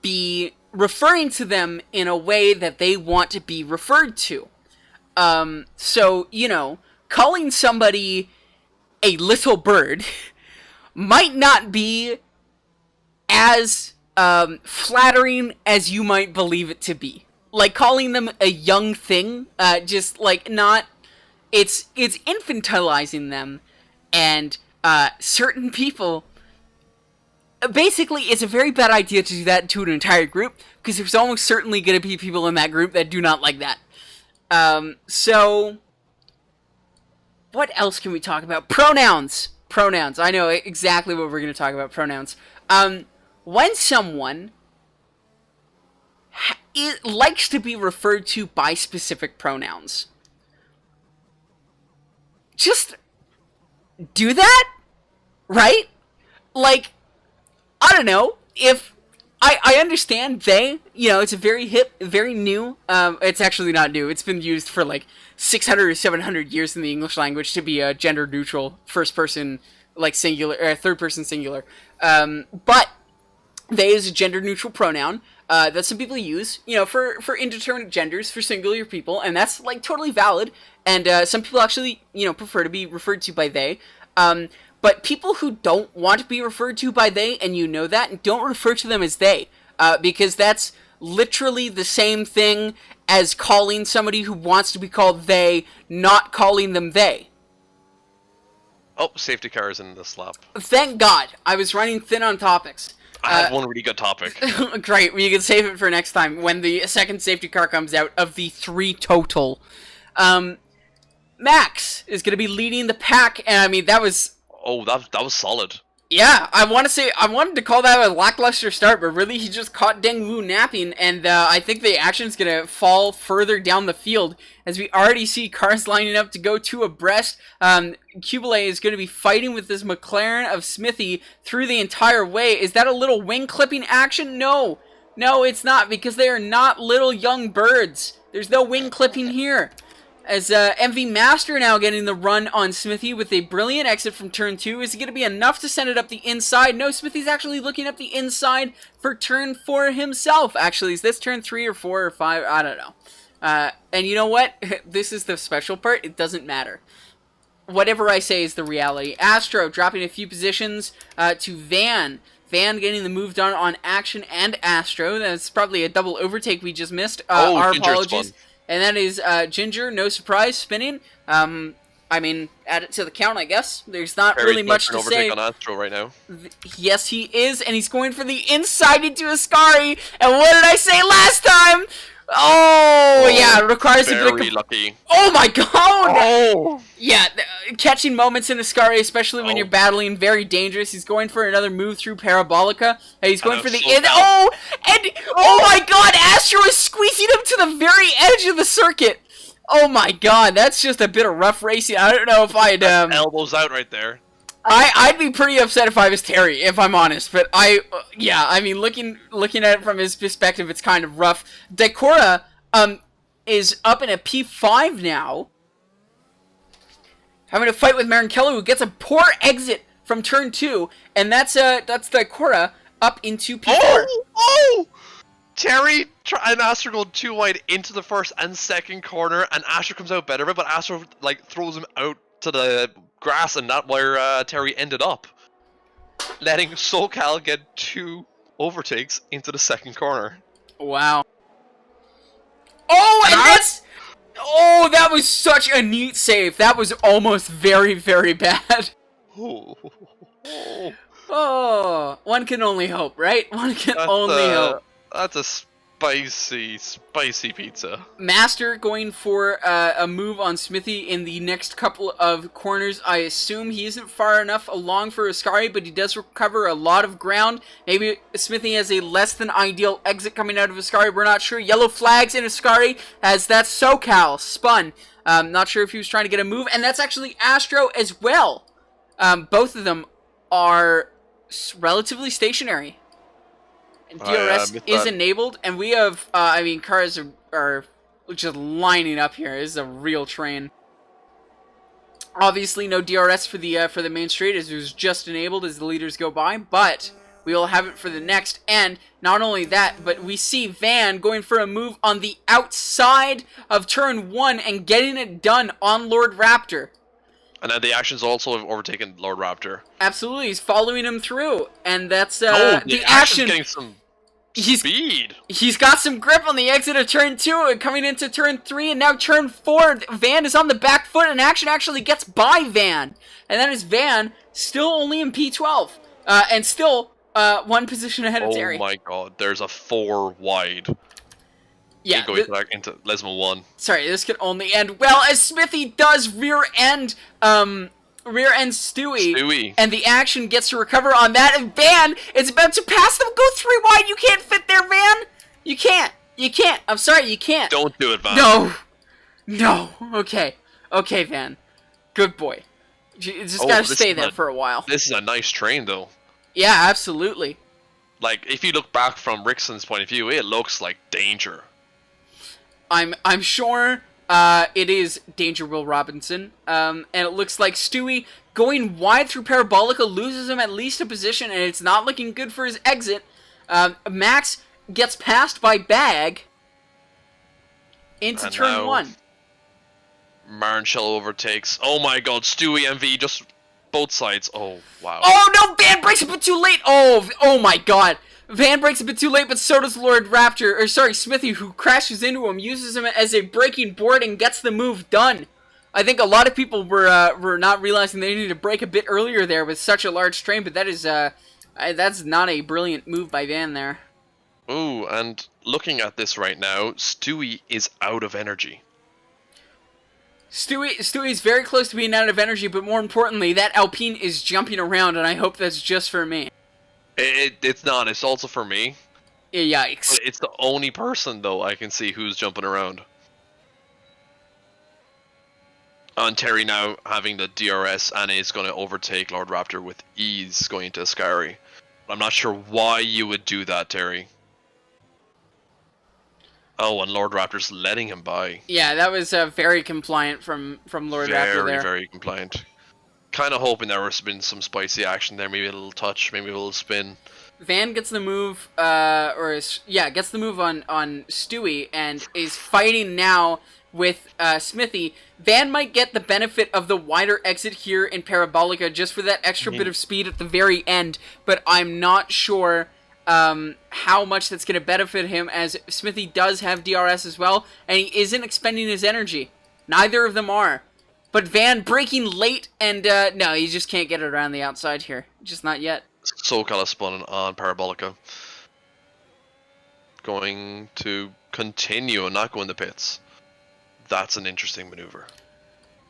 be referring to them in a way that they want to be referred to. So, calling somebody a little bird might not be as flattering as you might believe it to be. Like calling them a young thing, just like not... It's infantilizing them, and certain people... Basically, it's a very bad idea to do that to an entire group, because there's almost certainly going to be people in that group that do not like that. So... What else can we talk about? Pronouns! I know exactly what we're going to talk about, pronouns. When someone likes to be referred to by specific pronouns. Just do that, right? Like, I don't know, if I understand they, it's a very hip, very new, it's actually not new, it's been used for like 600 or 700 years in the English language to be a gender neutral first person, like singular, or third person singular, but they is a gender neutral pronoun, that some people use, for indeterminate genders, for singular people, and that's like totally valid, and some people actually, prefer to be referred to by they, but people who don't want to be referred to by they, and that, don't refer to them as they, because that's literally the same thing as calling somebody who wants to be called they, not calling them they. Oh, safety car is in the slap. Thank God. I was running thin on topics. I had one really good topic. Great, you can save it for next time, when the second safety car comes out of the 3 total. Max is going to be leading the pack, and I mean, that was... Oh, that was solid. Yeah, I wanted to call that a lackluster start, but really he just caught Deng Wu napping, and I think the action's gonna fall further down the field, as we already see cars lining up to go 2 abreast. Kubele is gonna be fighting with this McLaren of Smithy through the entire way. Is that a little wing clipping action? No, it's not, because they are not little young birds. There's no wing clipping here. As MV Master now getting the run on Smithy with a brilliant exit from turn 2. Is it going to be enough to send it up the inside? No, Smithy's actually looking up the inside for turn 4 himself. Actually, is this turn 3 or 4 or 5? I don't know. And you know what? This is the special part. It doesn't matter. Whatever I say is the reality. Astro dropping a few positions to Van. Van getting the move done on Action and Astro. That's probably a double overtake we just missed. Our apologies. And that is Ginger, no surprise, spinning. I mean, add it to the count, I guess. There's not really much to say. On Astro right now. Yes, he is, and he's going for the inside into Ascari. And what did I say last time? Oh yeah, it requires a bit of... lucky. Oh my god! Oh! Yeah, catching moments in Ascari, especially when you're battling, very dangerous. He's going for another move through Parabolica. And he's going for the... oh my god, Astro is squeezing him to the very edge of the circuit. Oh my god, that's just a bit of rough racing. I don't know if I'd... elbows out right there. I'd be pretty upset if I was Terry, if I'm honest, but yeah, I mean, looking at it from his perspective, it's kind of rough. Daikora, is up in a P5 now, having a fight with Marinkello, who gets a poor exit from turn 2, and that's Daikora up into P4. Oh! Terry and Astro go too wide into the first and second corner, and Astro comes out better, but Astro, throws him out to the grass, and that's where Terry ended up, letting SoCal get 2 overtakes into the second corner. Wow. Oh, and that's... Oh, that was such a neat save. That was almost very, very bad. Oh, one can only hope, right? One can only hope. That's a spicy pizza. Master going for a move on Smithy in the next couple of corners. I assume he isn't far enough along for Ascari, but he does recover a lot of ground. Maybe Smithy has a less than ideal exit coming out of Ascari. We're not sure. Yellow flags in Ascari, as that's SoCal spun. Not sure if he was trying to get a move, and that's actually Astro as well. Both of them are relatively stationary. DRS is enabled, and we have, I mean, cars are just lining up here. This is a real train. Obviously, no DRS for the main straight, as it was just enabled as the leaders go by, but we will have it for the next. And not only that, but we see Van going for a move on the outside of turn 1 and getting it done on Lord Raptor. And then the actions also have overtaken Lord Raptor. Absolutely, he's following him through, and that's the action getting some speed. He's got some grip on the exit of turn 2 and coming into turn 3, and now turn 4. Van is on the back foot, and action actually gets by Van, and that is Van still only in P12, and still 1 position ahead of Terry. Oh my god, there's a 4 wide. Yeah, going back into Lesmo 1. Sorry, this could only end well as Smithy does rear end Stewie, and the action gets to recover on that, and Van is about to pass them. Go 3 wide. You can't fit there, Van. You can't. You can't. I'm sorry, you can't. Don't do it, Van. No. No. Okay. Okay, Van. Good boy. You just gotta stay there for a while. This is a nice train, though. Yeah, absolutely. Like, if you look back from Rickson's point of view, it looks like danger. I'm sure it is Danger Will Robinson. And it looks like Stewie going wide through Parabolica loses him at least a position, and it's not looking good for his exit. Max gets passed by Bag into And turn now 1. Marnshell overtakes. Oh my god, Stewie MV just both sides. Oh, wow. Oh no, Van breaks a bit too late. Oh my god. Van breaks a bit too late, but so does Lord Raptor, or sorry, Smithy, who crashes into him, uses him as a braking board and gets the move done. I think a lot of people were not realizing they needed to brake a bit earlier there with such a large train, but that is that's not a brilliant move by Van there. Ooh, and looking at this right now, Stewie is out of energy. Stewie's very close to being out of energy, but more importantly, that Alpine is jumping around, and I hope that's just for me. It's not. It's also for me. Yikes. But it's the only person, though, I can see who's jumping around. And Terry now having the DRS and is going to overtake Lord Raptor with ease going into Ascari. I'm not sure why you would do that, Terry. Oh, and Lord Raptor's letting him by. Yeah, that was very compliant from Lord Raptor there. Very compliant. Kind of hoping there was been some spicy action there. Maybe a little touch, maybe a little spin. Van gets the move, gets the move on Stewie and is fighting now with Smithy. Van might get the benefit of the wider exit here in Parabolica just for that extra bit of speed at the very end, but I'm not sure how much that's going to benefit him, as Smithy does have DRS as well, and he isn't expending his energy. Neither of them are. But Van braking late, and no, he just can't get it around the outside here. Just not yet. SoCal is spun on Parabolica. Going to continue and not go in the pits. That's an interesting maneuver.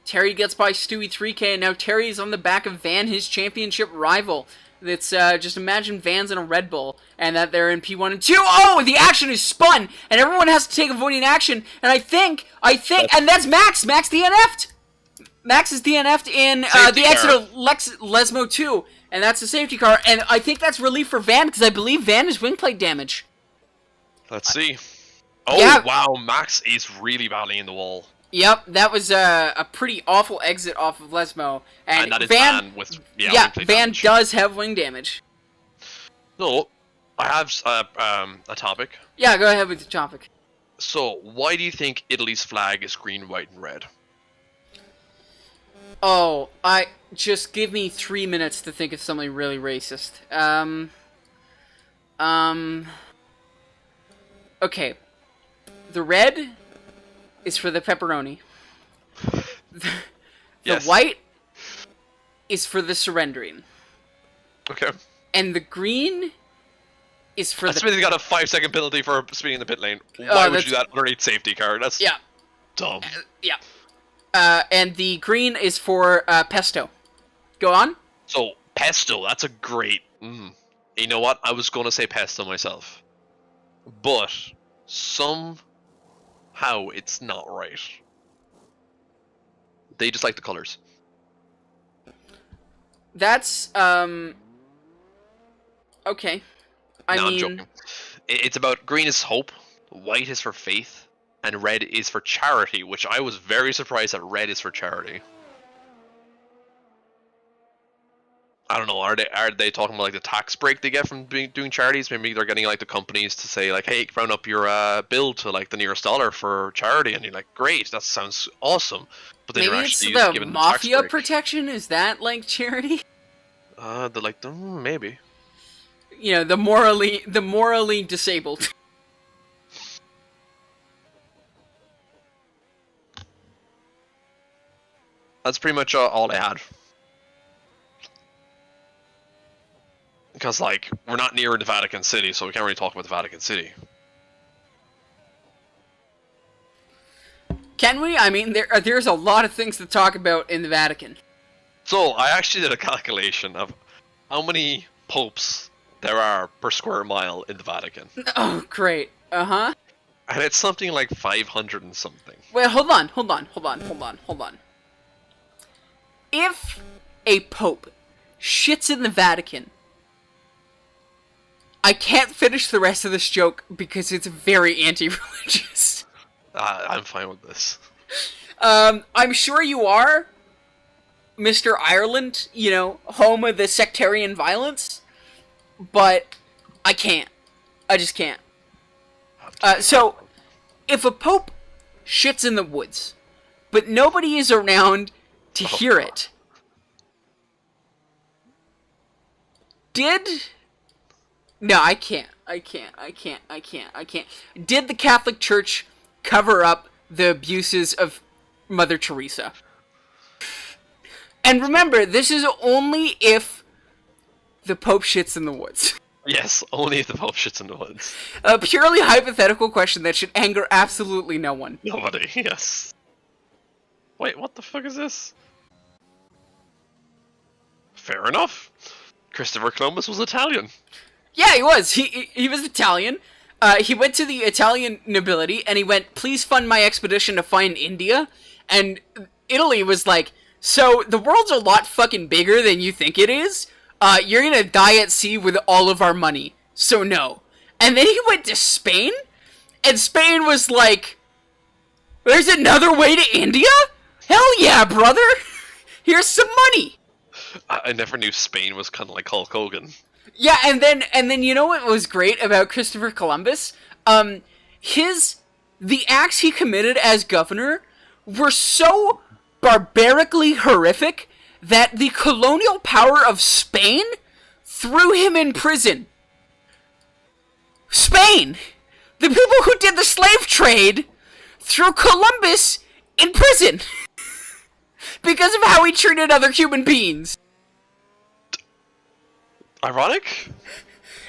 Terry gets by Stewie 3K, and now Terry's on the back of Van, his championship rival. That's just imagine Van's in a Red Bull, and that they're in P1 and 2. Oh, the action is spun, and everyone has to take a voting action. And I think, and that's Max. Max DNF'd. Max is DNF'd in the exit of Lesmo 2, and that's the safety car. And I think that's relief for Van, because I believe Van is wing plate damage. Let's see. Oh, yeah. Wow, Max is really battling in the wall. Yep, that was a pretty awful exit off of Lesmo. And that is Van, with Van does have wing damage. So, I have a topic. Yeah, go ahead with the topic. So, why do you think Italy's flag is green, white, and red? Oh, just give me 3 minutes to think of something really racist. Okay. The red is for the pepperoni. The white is for the surrendering. Okay. And the green is for Smith got a 5-second penalty for speeding in the pit lane. Why would you do that underneath safety car? That's dumb. Yeah. And the green is for pesto. Go on. So, pesto, that's a great... You know what? I was going to say pesto myself. But, somehow it's not right. They just like the colors. That's, okay. I'm joking. It's about green is hope, white is for faith, and red is for charity, which I was very surprised that red is for charity. I don't know, are they talking about like the tax break they get from doing charities? Maybe they're getting like the companies to say like, hey, round up your bill to like the nearest dollar for charity, and you're like, great, that sounds awesome. But then maybe you're it's actually the mafia protection. Is that like charity? They're like, maybe. You know, the morally disabled. That's pretty much all I had. Because, like, we're not near the Vatican City, so we can't really talk about the Vatican City. Can we? I mean, there's a lot of things to talk about in the Vatican. So, I actually did a calculation of how many popes there are per square mile in the Vatican. Oh, great. Uh-huh. And it's something like 500 and something. Wait, hold on. If a pope shits in the Vatican, I can't finish the rest of this joke because it's very anti-religious. I'm fine with this. I'm sure you are, Mr. Ireland, you know, home of the sectarian violence, but I can't. I just can't. So, if a pope shits in the woods, but nobody is around to hear it, No, I can't. Did the Catholic Church cover up the abuses of Mother Teresa? And remember, this is only if the Pope shits in the woods. Yes, only if the Pope shits in the woods. A purely hypothetical question that should anger absolutely no one. Nobody, yes. Wait, what the fuck is this? Fair enough. Christopher Columbus was Italian. Yeah, he was. He was Italian. He went to the Italian nobility, and he went, please fund my expedition to find India. And Italy was like, so the world's a lot fucking bigger than you think it is. You're gonna die at sea with all of our money. So no. And then he went to Spain, and Spain was like, there's another way to India? Hell yeah, brother! Here's some money! I never knew Spain was kind of like Hulk Hogan. Yeah, and then you know what was great about Christopher Columbus? The acts he committed as governor were so barbarically horrific that the colonial power of Spain threw him in prison. Spain! The people who did the slave trade threw Columbus in prison! Because of how he treated other human beings. Ironic?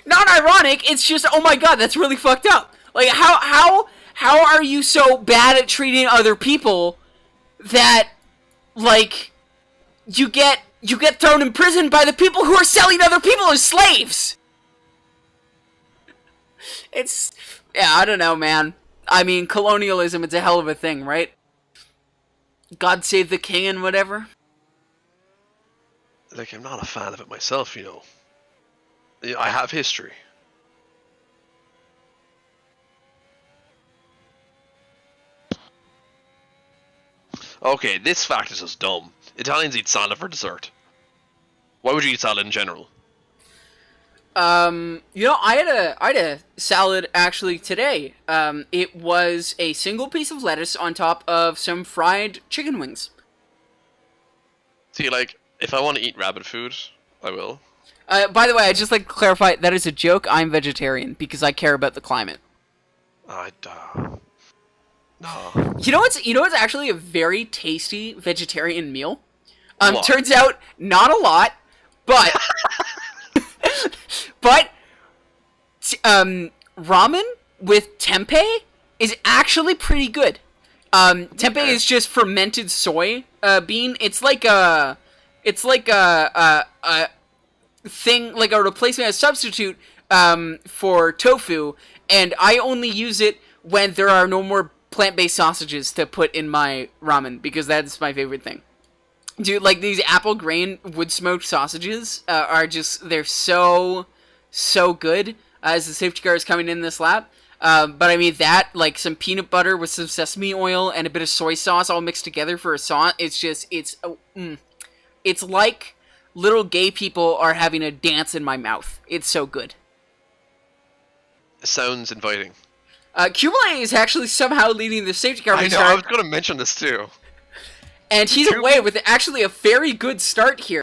Not ironic, it's just, oh my god, that's really fucked up. Like, how are you so bad at treating other people that, like, you get thrown in prison by the people who are selling other people as slaves? It's, yeah, I don't know, man. I mean, colonialism, it's a hell of a thing, right? God save the king and whatever. Like, I'm not a fan of it myself, you know. I have history. Okay, this fact is just dumb. Italians eat salad for dessert. Why would you eat salad in general? You know, I had a salad actually today. It was a single piece of lettuce on top of some fried chicken wings. See, like, if I want to eat rabbit food, I will. By the way, I'd just like to clarify, that is a joke. I'm vegetarian because I care about the climate. No. You know what's actually a very tasty vegetarian meal? What? Turns out, not a lot, but... but... ramen with tempeh is actually pretty good. Tempeh is just fermented soy bean. It's like a thing, like a replacement, a substitute for tofu, and I only use it when there are no more plant-based sausages to put in my ramen, because that's my favorite thing. Dude, like, these apple grain wood-smoked sausages are just, they're so good, as the safety car is coming in this lap. But I mean, that, like, some peanut butter with some sesame oil and a bit of soy sauce all mixed together for a sauce, it's just, it's like little gay people are having a dance in my mouth. It's so good. Sounds inviting. Cumulate is actually somehow leading the safety car. I know, I was going to mention this too. And he's away with actually a very good start here.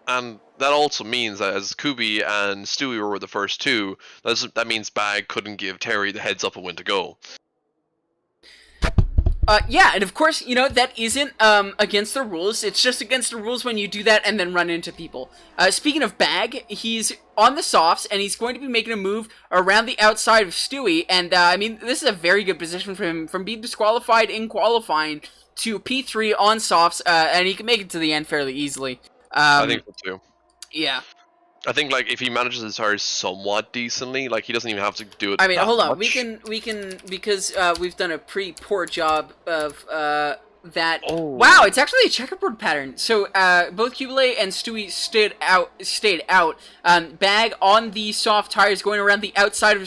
And that also means that as Kubi and Stewie were the first two, that means Bag couldn't give Terry the heads up of when to go. Yeah, and of course, you know, that isn't against the rules. It's just against the rules when you do that and then run into people. Speaking of Bag, he's on the softs, and he's going to be making a move around the outside of Stewie. And, I mean, this is a very good position for him, from being disqualified in qualifying to P3 on softs, and he can make it to the end fairly easily. I think so too. Yeah. I think like if he manages his tires somewhat decently, like he doesn't even have to do it. I mean, that hold on. much. We can because we've done a pretty poor job of that. Oh. Wow, it's actually a checkerboard pattern. So both Kubele and Stewie stayed out. Bag on the soft tires going around the outside of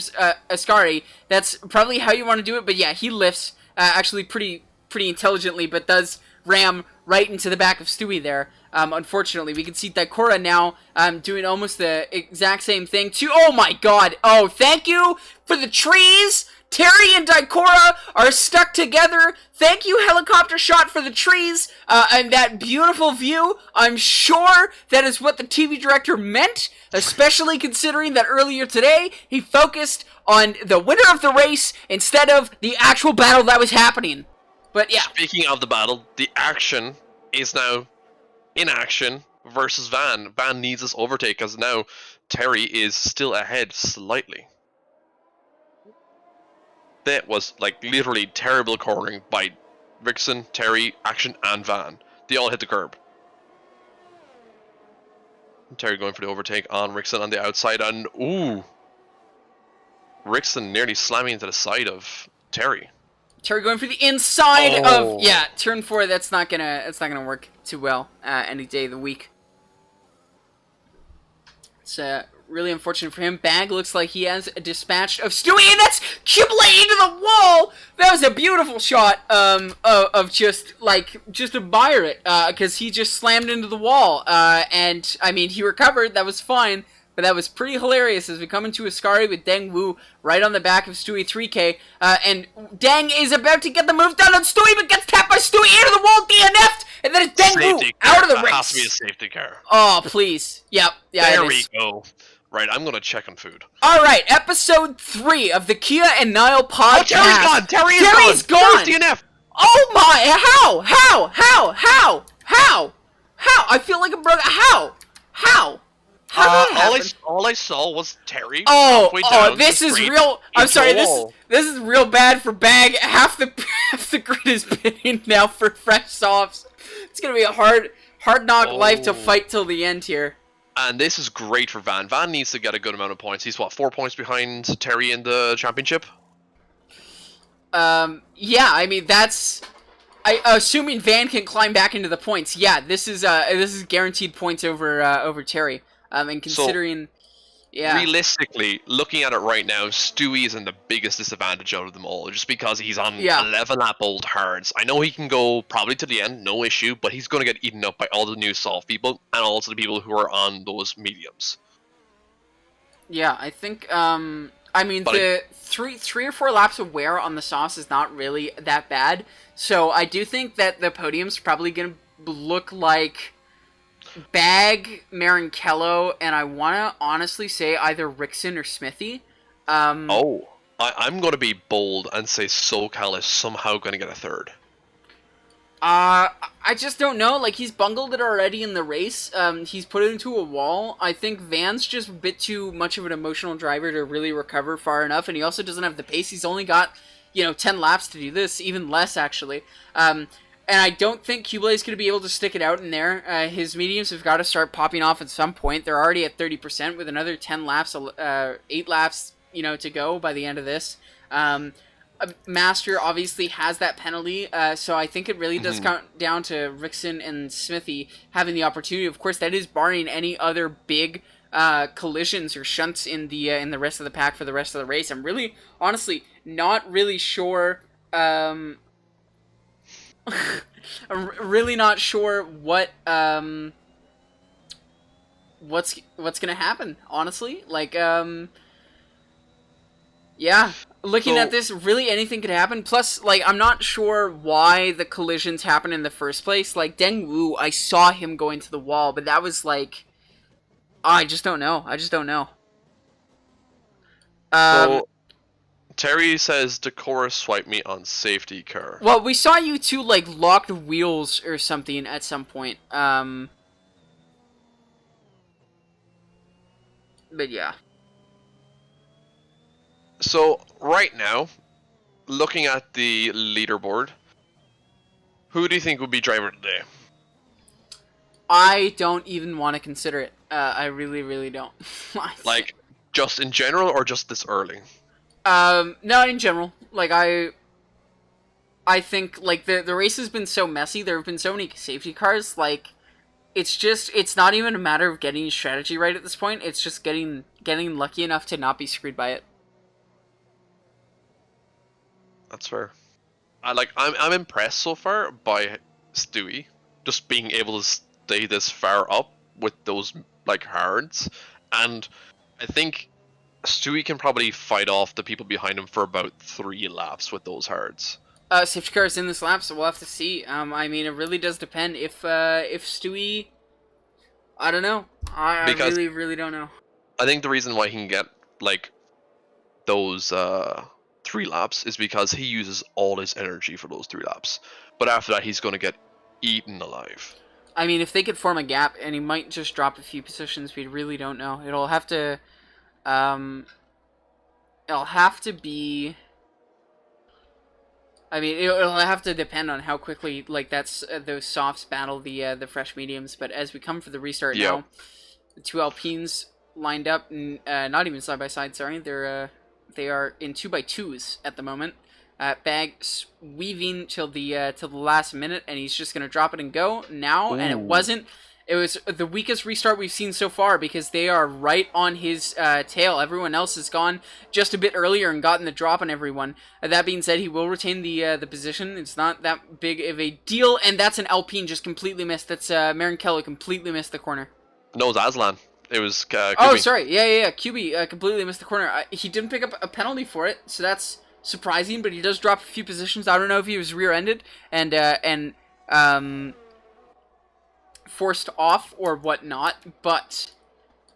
Ascari. That's probably how you want to do it. But yeah, he lifts actually pretty intelligently, but does ram right into the back of Stewie there. Unfortunately, we can see Daikora now doing almost the exact same thing. Oh my god! Oh, thank you for the trees! Terry and Daikora are stuck together. Thank you, helicopter shot, for the trees and that beautiful view. I'm sure that is what the TV director meant, especially considering that earlier today he focused on the winner of the race instead of the actual battle that was happening. But yeah. Speaking of the battle, the action is now in action versus Van. Van needs this overtake because now Terry is still ahead slightly. That was like literally terrible cornering by Rickson, Terry, Action, and Van. They all hit the curb. Terry going for the overtake on Rickson on the outside, and ooh, Rickson nearly slamming into the side of Terry. Terry going for the inside of turn 4. That's not gonna work too well any day of the week. It's really unfortunate for him. Bag looks like he has a dispatch of Stewie, and that's Kubele into the wall. That was a beautiful shot of just admire it because he just slammed into the wall. And I mean, he recovered. That was fine. But that was pretty hilarious as we come into Ascari with Deng Wu right on the back of Stewie 3K. And Deng is about to get the move done on Stewie, but gets tapped by Stewie into the wall, DNF'd! And then it's Deng Wu out of the race! That has to be a safety car. Oh, please. Yep. Yeah, there we go. Right, I'm gonna check on food. Alright, episode 3 of the Kia and Niall podcast. Oh, Terry's gone! Terry's gone! Terry's DNF! Oh my! How? I feel like a brother. How? All I saw was Terry. This is real. I'm sorry. This is real bad for Bag. Half the grid is bidding now for fresh softs. It's gonna be a hard knock life to fight till the end here. And this is great for Van. Van needs to get a good amount of points. He's what, 4 points behind Terry in the championship? Yeah. I mean, that's. Assuming Van can climb back into the points. Yeah, this is guaranteed points over Terry. And considering, realistically, looking at it right now, Stewie is in the biggest disadvantage out of them all, just because he's on 11 lap old hards. I know he can go probably to the end, no issue, but he's going to get eaten up by all the new soft people, and also the people who are on those mediums. Yeah, I think, I mean, the three or four laps of wear on the softs is not really that bad, so I do think that the podium's probably going to look like Bag, Marinkello, and I want to honestly say either Rickson or Smithy. I'm going to be bold and say SoCal is somehow going to get a third. I just don't know. Like, he's bungled it already in the race. He's put it into a wall. I think Van's just a bit too much of an emotional driver to really recover far enough, and he also doesn't have the pace. He's only got, 10 laps to do this, even less, actually. And I don't think Kubele's going to be able to stick it out in there. His mediums have got to start popping off at some point. They're already at 30% with another 10 laps, 8 laps, to go by the end of this. Master obviously has that penalty, so I think it really does come down to Rickson and Smithy having the opportunity. Of course, that is barring any other big collisions or shunts in the rest of the pack for the rest of the race. I'm really, honestly, not really sure. I'm really not sure what's gonna happen, honestly. Like, yeah, looking at this, really anything could happen. Plus, like, I'm not sure why the collisions happen in the first place. Like, Deng Wu, I saw him go into the wall, but that was like, I just don't know. So, Terry says Daikora swiped me on safety car. Well, we saw you two, like, locked wheels or something at some point. But yeah. So, right now, looking at the leaderboard, who do you think would be driver today? I don't even want to consider it. I really, really don't. Like, just in general or just this early? No, in general. Like, I think, like, the race has been so messy, there have been so many safety cars, like, it's not even a matter of getting strategy right at this point, it's just getting lucky enough to not be screwed by it. That's fair. I'm impressed so far by Stewie just being able to stay this far up with those like hards, and I think Stewie can probably fight off the people behind him for about 3 laps with those hards. Safety cars in this lap, so we'll have to see. I mean, it really does depend if Stewie. I don't know. I really, really don't know. I think the reason why he can get like those 3 laps is because he uses all his energy for those 3 laps. But after that, he's going to get eaten alive. I mean, if they could form a gap, and he might just drop a few positions, we really don't know. It'll have to be. I mean, it'll have to depend on how quickly, like, those softs battle the fresh mediums. But as we come for the restart now, the 2 Alpines lined up, not even side by side. Sorry, they are in 2x2s at the moment. Bag weaving till the last minute, and he's just gonna drop it and go now. Ooh. And it wasn't. It was the weakest restart we've seen so far because they are right on his tail. Everyone else has gone just a bit earlier and gotten the drop on everyone. That being said, he will retain the position. It's not that big of a deal, and that's an Alpine just completely missed. That's Marinkello completely missed the corner. No, it was Aslan. It was QB. Oh, sorry. Yeah. QB completely missed the corner. He didn't pick up a penalty for it, so that's surprising, but he does drop a few positions. I don't know if he was rear-ended and forced off or whatnot, but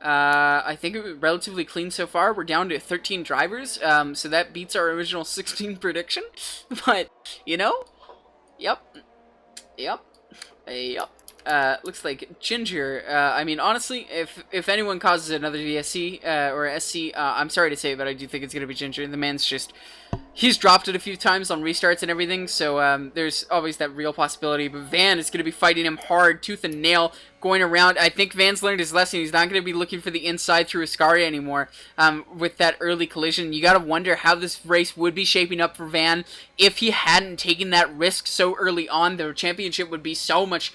I think it was relatively clean so far. We're down to 13 drivers, so that beats our original 16 prediction. But, you know, yep. Looks like Ginger. I mean, honestly, if anyone causes another DSC or SC, I'm sorry to say it, but I do think it's going to be Ginger. The man's just... He's dropped it a few times on restarts and everything, so there's always that real possibility. But Van is going to be fighting him hard, tooth and nail, going around. I think Van's learned his lesson. He's not going to be looking for the inside through Ascari anymore with that early collision. You got to wonder how this race would be shaping up for Van if he hadn't taken that risk so early on. The championship would be so much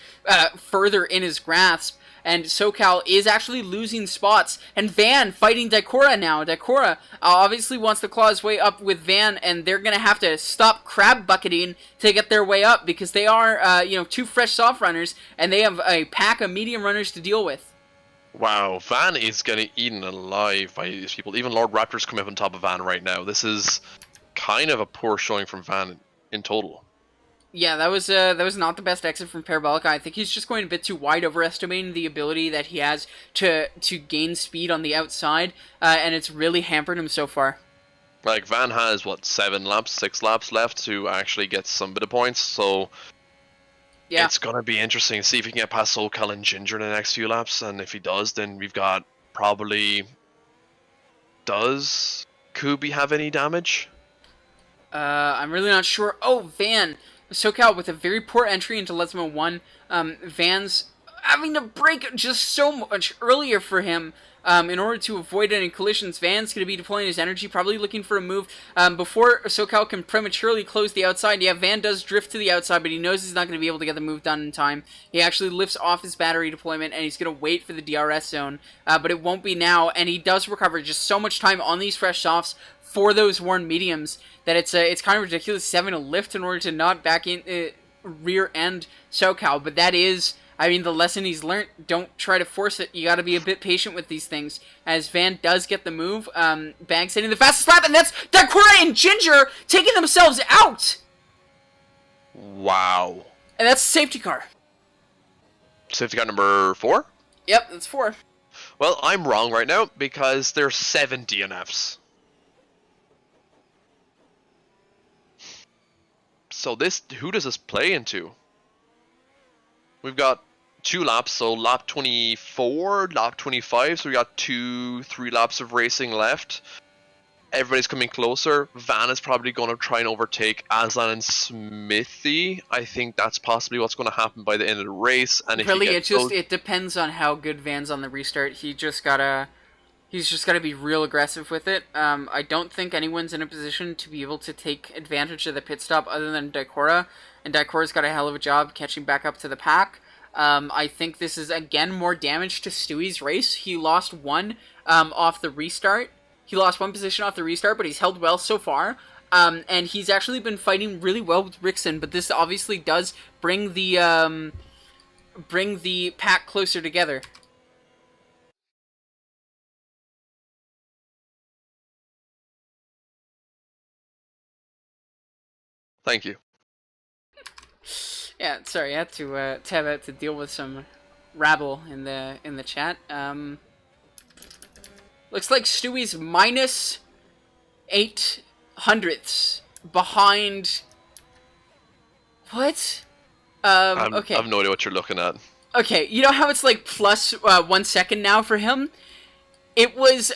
further in his grasp. And SoCal is actually losing spots. And Van fighting Daikora now. Daikora obviously wants to claw his way up with Van, and they're going to have to stop crab bucketing to get their way up because they are, 2 fresh soft runners, and they have a pack of medium runners to deal with. Wow, Van is getting eaten alive by these people. Even Lord Raptor's coming up on top of Van right now. This is kind of a poor showing from Van in total. Yeah, that was not the best exit from Parabolica. I think he's just going a bit too wide, overestimating the ability that he has to gain speed on the outside, and it's really hampered him so far. Like, Van has, 6 laps left to actually get some bit of points, so yeah. It's going to be interesting to see if he can get past SoCal and Ginger in the next few laps, and if he does, then we've got probably... Does Kubi have any damage? I'm really not sure. Oh, Van... SoCal with a very poor entry into Lesmo 1. Van's having to brake just so much earlier for him in order to avoid any collisions. Van's going to be deploying his energy, probably looking for a move before SoCal can prematurely close the outside. Yeah, Van does drift to the outside, but he knows he's not going to be able to get the move done in time. He actually lifts off his battery deployment, and he's going to wait for the DRS zone, but it won't be now, and he does recover just so much time on these fresh softs for those worn mediums that it's kind of ridiculous having to lift in order to not back in rear end SoCal. But that is, I mean, the lesson he's learned. Don't try to force it. You got to be a bit patient with these things. As Van does get the move, Banks hitting the fastest lap, and that's Daikora and Ginger taking themselves out. Wow. And that's a safety car. Safety car number 4? Yep, that's 4. Well, I'm wrong right now because there's 7 DNFs. So who does this play into? We've got 2 laps, so lap 24, lap 25, so we got 3 laps of racing left. everybody's coming closer. Van is probably going to try and overtake Aslan and Smithy. I think that's possibly what's going to happen by the end of the race. And if really, it depends on how good Van's on the restart. He's just gotta be real aggressive with it. I don't think anyone's in a position to be able to take advantage of the pit stop other than Daikora, and Daikora's got a hell of a job catching back up to the pack. I think this is, again, more damage to Stewie's race. He lost one off the restart. He lost one position off the restart, but he's held well so far. And he's actually been fighting really well with Rickson, but this obviously does bring the pack closer together. Thank you. Yeah, sorry, I had to tab out to deal with some rabble in the chat. Looks like Stewie's minus 0.08 behind. What? Okay. I have no idea what you're looking at. Okay, you know how it's like plus 1 second now for him? It was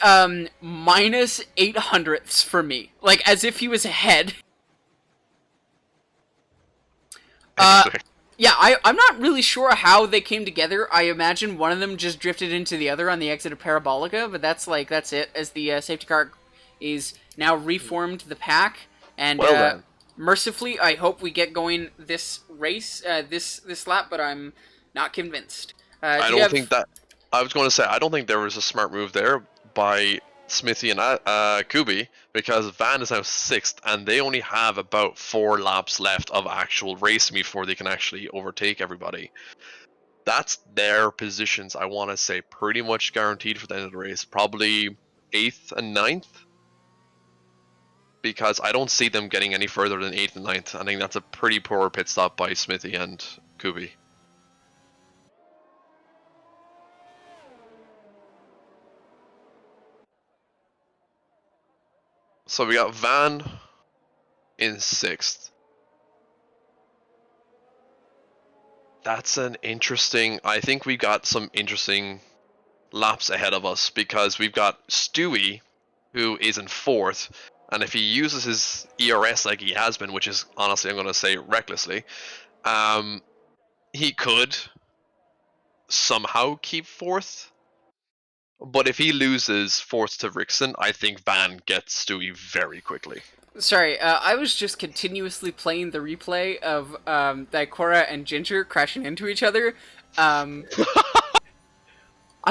minus 0.08 for me, like as if he was ahead. Yeah, I'm not really sure how they came together. I imagine one of them just drifted into the other on the exit of Parabolica, but that's it, as the safety car is now reformed the pack, and mercifully, I hope we get going this race, this lap, but I'm not convinced. I don't think there was a smart move there by Smithy and Kubi, because Van is now 6th, and they only have about 4 laps left of actual racing before they can actually overtake everybody. That's their positions, I want to say, pretty much guaranteed for the end of the race. Probably 8th and 9th, because I don't see them getting any further than 8th and 9th. I think that's a pretty poor pit stop by Smithy and Kubi. So we got Van in 6th. That's an interesting... I think we got some interesting laps ahead of us, because we've got Stewie, who is in 4th, and if he uses his ERS like he has been, which is, honestly, I'm going to say recklessly, he could somehow keep 4th. But if he loses 4th to Rickson, I think Van gets Stewie very quickly. Sorry, I was just continuously playing the replay of Daikora and Ginger crashing into each other. I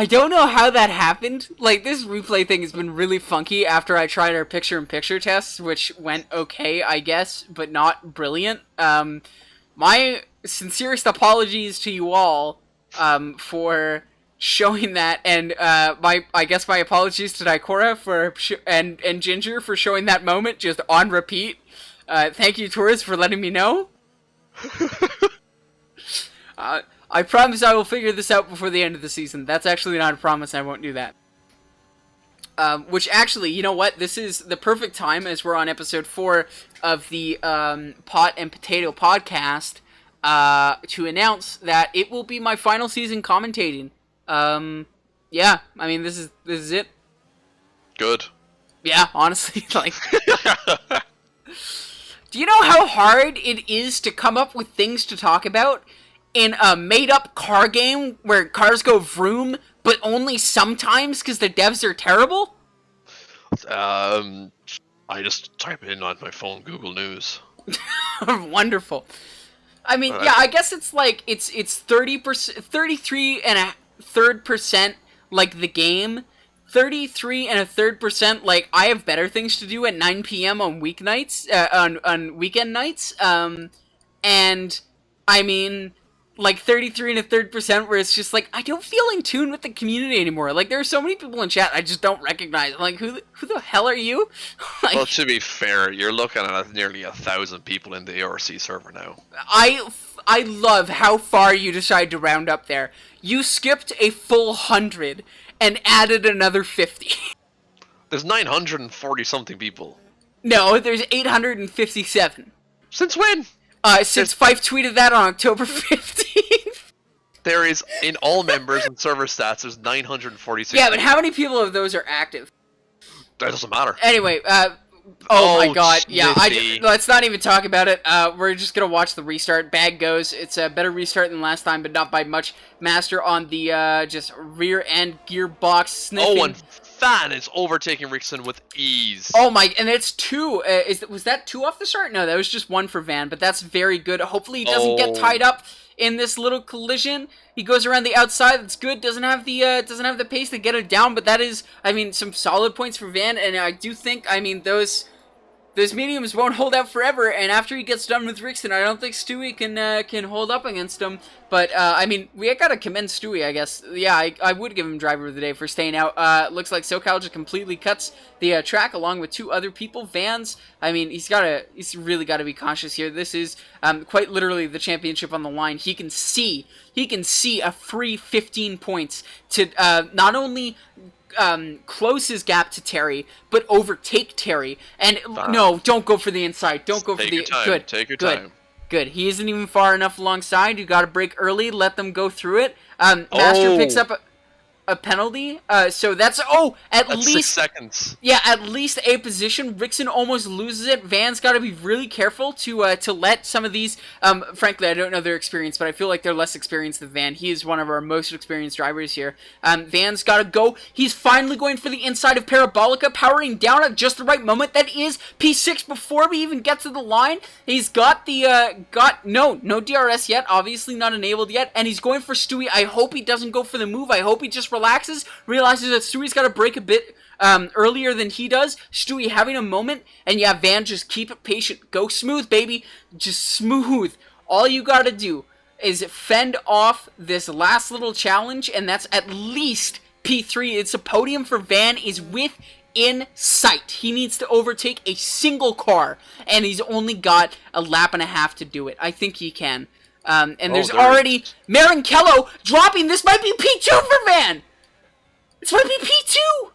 don't know how that happened. Like, this replay thing has been really funky after I tried our picture-in-picture tests, which went okay, I guess, but not brilliant. My sincerest apologies to you all for showing that, and I guess my apologies to Daikora for and Ginger for showing that moment just on repeat. Thank you, Torres, for letting me know. I promise I will figure this out before the end of the season. That's actually not a promise. I won't do that. Which actually, you know what? This is the perfect time, as we're on episode 4 of the Pot and Potato podcast, to announce that it will be my final season commentating. Yeah, I mean, this is it. Good. Yeah, honestly, like... Do you know how hard it is to come up with things to talk about in a made-up car game where cars go vroom, but only sometimes because the devs are terrible? I just type in on my phone Google News. Wonderful. I mean, yeah, I guess it's like, it's 30%, 33 and a third percent like the game, 33 and a third percent like I have better things to do at 9 p.m. on weeknights, on weekend nights, and I mean, like 33 and a third percent where it's just like, I don't feel in tune with the community anymore. Like, there are so many people in chat I just don't recognize. I'm like, who the hell are you? Like, well, to be fair, you're looking at nearly 1,000 people in the ARC server now. I love how far you decide to round up there. You skipped a full 100 and added another 50. There's 940 something people. No, there's 857. Since when? Since Fife tweeted that on October 15th. There is, in all members and server stats, there's 946. Yeah, but how many people of those are active? That doesn't matter. Anyway, oh my god, yeah, Smithy. let's not even talk about it. We're just gonna watch the restart. Bag goes. It's a better restart than last time, but not by much. Master on the just rear end gearbox sniffing. Oh, and Fan is overtaking Rickson with ease. Oh my, and it's 2. Was that 2 off the start? No, that was just 1 for Van, but that's very good. Hopefully he doesn't get tied up in this little collision. He goes around the outside. That's good. Doesn't have the pace to get it down, but that is, I mean, some solid points for Van, and I do think, I mean, those mediums won't hold out forever, and after he gets done with Rickson, I don't think Stewie can hold up against him. But, I mean, we gotta commend Stewie, I guess. Yeah, I would give him driver of the day for staying out. Looks like SoCal just completely cuts the track along with 2 other people. Vans, I mean, he's really gotta be cautious here. This is quite literally the championship on the line. He can see a free 15 points to not only close his gap to Terry, but overtake Terry. And no, don't go for the inside. Don't go for the good. Take your time. Good. He isn't even far enough alongside. You got to brake early. Let them go through it. Master picks up a penalty. So that's at least 6 seconds. Yeah, at least a position. Rickson almost loses it. Van's got to be really careful to let some of these. Frankly, I don't know their experience, but I feel like they're less experienced than Van. He is one of our most experienced drivers here. Van's got to go. He's finally going for the inside of Parabolica, powering down at just the right moment. That is P6 before we even get to the line. He's got the no DRS yet. Obviously not enabled yet, and he's going for Stewie. I hope he doesn't go for the move. I hope he just relaxes, realizes that Stewie's got to break a bit earlier than he does. Stewie having a moment, and yeah, Van, just keep it patient. Go smooth, baby. Just smooth. All you got to do is fend off this last little challenge, and that's at least P3. It's a podium for Van is within sight. He needs to overtake a single car, and he's only got a lap and a half to do it. I think he can. And there's already Marinkello dropping. This might be P2 for Van. This might be P2.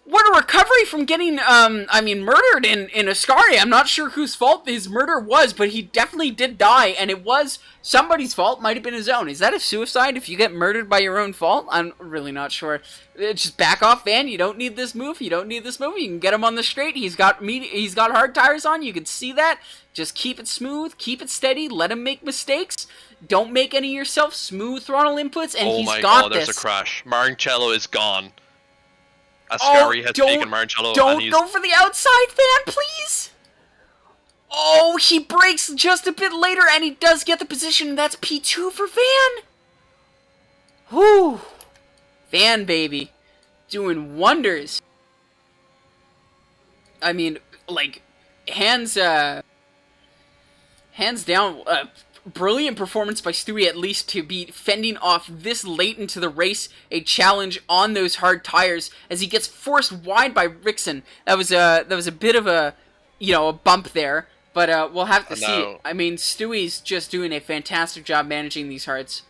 What a recovery from getting, murdered in Ascari. I'm not sure whose fault his murder was, but he definitely did die, and it was somebody's fault. Might have been his own. Is that a suicide if you get murdered by your own fault? I'm really not sure. Just back off, Van. You don't need this move. You don't need this move. You can get him on the straight. He's got hard tires on. You can see that. Just keep it smooth. Keep it steady. Let him make mistakes. Don't make any yourself. Smooth throttle inputs, and he's got this. Oh my god, there's a crash. Marincello is gone. Ascari has taken Marincello. Don't go for the outside, Van, please. Oh, he brakes just a bit later, and he does get the position. That's P2 for Van. Whew. Van, baby. Doing wonders. I mean, like, hands down, brilliant performance by Stewie, at least, to be fending off this late into the race a challenge on those hard tires as he gets forced wide by Rickson. That was a bit of a bump there, but we'll have to see. I mean, Stewie's just doing a fantastic job managing these hards.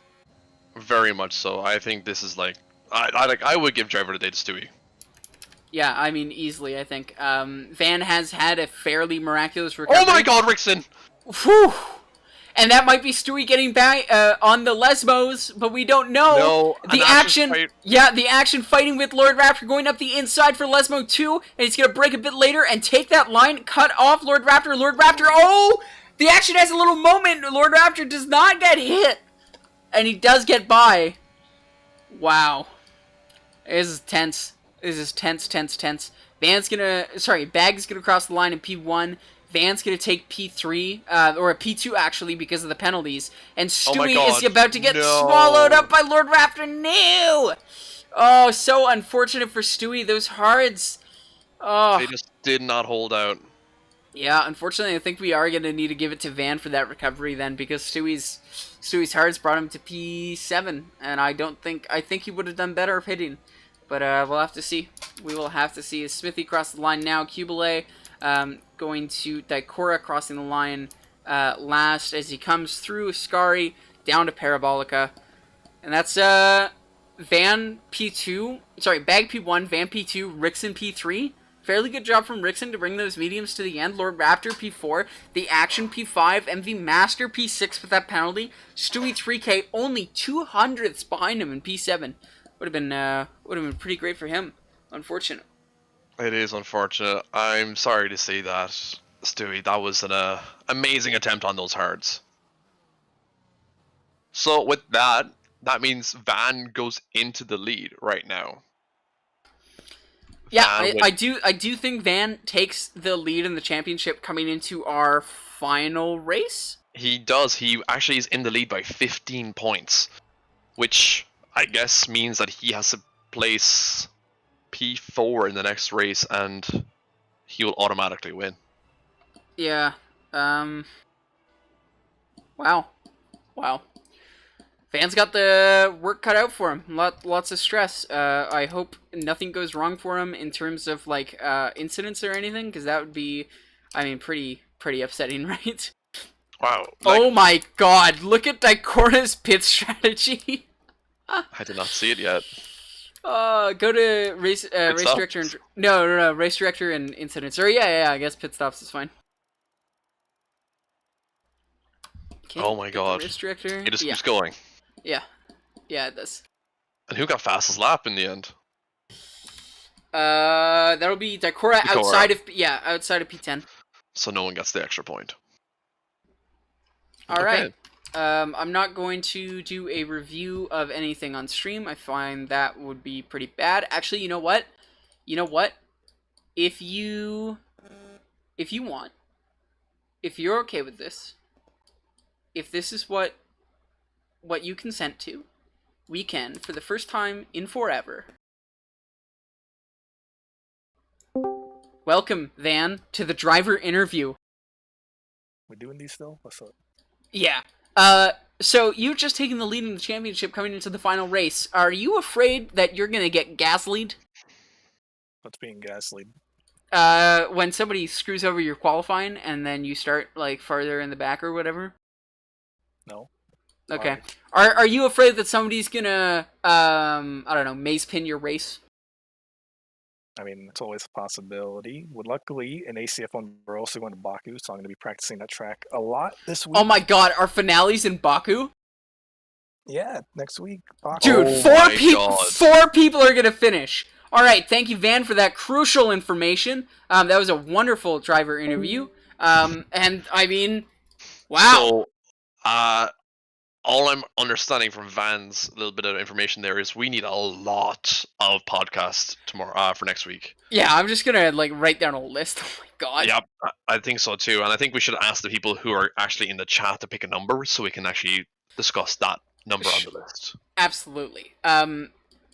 Very much so. I think this is like I would give driver of the day to Stewie. Yeah, I mean, easily, I think. Van has had a fairly miraculous recovery. Oh my god, Rickson! Whew! And that might be Stewie getting back on the Lesmos, but we don't know. No, the action fighting with Lord Raptor going up the inside for Lesmo 2, and he's going to break a bit later and take that line, cut off Lord Raptor. Oh! The action has a little moment. Lord Raptor does not get hit, and he does get by. Wow. This is tense. This is tense. Bag's gonna cross the line in P1. Van's going to take P3, or a P2 actually, because of the penalties. And Stewie is about to get swallowed up by Lord Raptor. No! Oh, so unfortunate for Stewie. Those hards. Oh. They just did not hold out. Yeah, unfortunately, I think we are going to need to give it to Van for that recovery then, because Stewie's hards brought him to P7, and I think he would have done better of hitting. But we'll have to see. We will have to see. As Smithy crossed the line now, Cubile going to Daikora, crossing the line last as he comes through Ascari down to Parabolica. And that's Van P2, Bag P1, Van P2, Rickson P3. Fairly good job from Rickson to bring those mediums to the end. Lord Raptor P4, the Action P5, and the Master P6 with that penalty. Stewie 3K only 200ths behind him in P7. Would have been pretty great for him. Unfortunate. It is unfortunate. I'm sorry to say that, Stewie. That was an amazing attempt on those hards. So with that, that means Van goes into the lead right now. Yeah, I do think Van takes the lead in the championship coming into our final race. He does. He actually is in the lead by 15 points, which I guess means that he has to place P4 in the next race, and he will automatically win. Yeah. Wow. Van's got the work cut out for him. Lots of stress. I hope nothing goes wrong for him in terms of like incidents or anything, because that would be, I mean, pretty upsetting, right? Wow. Oh my God! Look at Daikora's pit strategy. I did not see it yet. Go to race director and no, race director and incidents. Or yeah, I guess pit stops is fine. Okay, oh my God! Race director. It just keeps going. Yeah, it does. And who got fastest lap in the end? That'll be Daikora outside of P10. So no one gets the extra point. All right. I'm not going to do a review of anything on stream. I find that would be pretty bad. Actually, you know what? If you want, if you're okay with this, if this is what you consent to, we can, for the first time in forever, welcome Van to the driver interview. We're doing these still? What's up? Yeah. So you've just taken the lead in the championship coming into the final race. Are you afraid that you're gonna get gaslied? What's being gaslied? When somebody screws over your qualifying and then you start like farther in the back or whatever? No. Okay. Are you afraid that somebody's gonna I don't know, maze pin your race? I mean, it's always a possibility. Well, luckily, in ACF1, we're also going to Baku, so I'm going to be practicing that track a lot this week. Oh my God, our finale's in Baku? Yeah, next week. Baku. Dude, four people are gonna finish. All right, thank you, Van, for that crucial information. That was a wonderful driver interview. And I mean, wow. So, all I'm understanding from Van's little bit of information there is we need a lot of podcasts tomorrow for next week. Yeah, I'm just gonna like write down a list. Oh my God. Yep, I think so too, and I think we should ask the people who are actually in the chat to pick a number so we can actually discuss that number on the list. Absolutely. All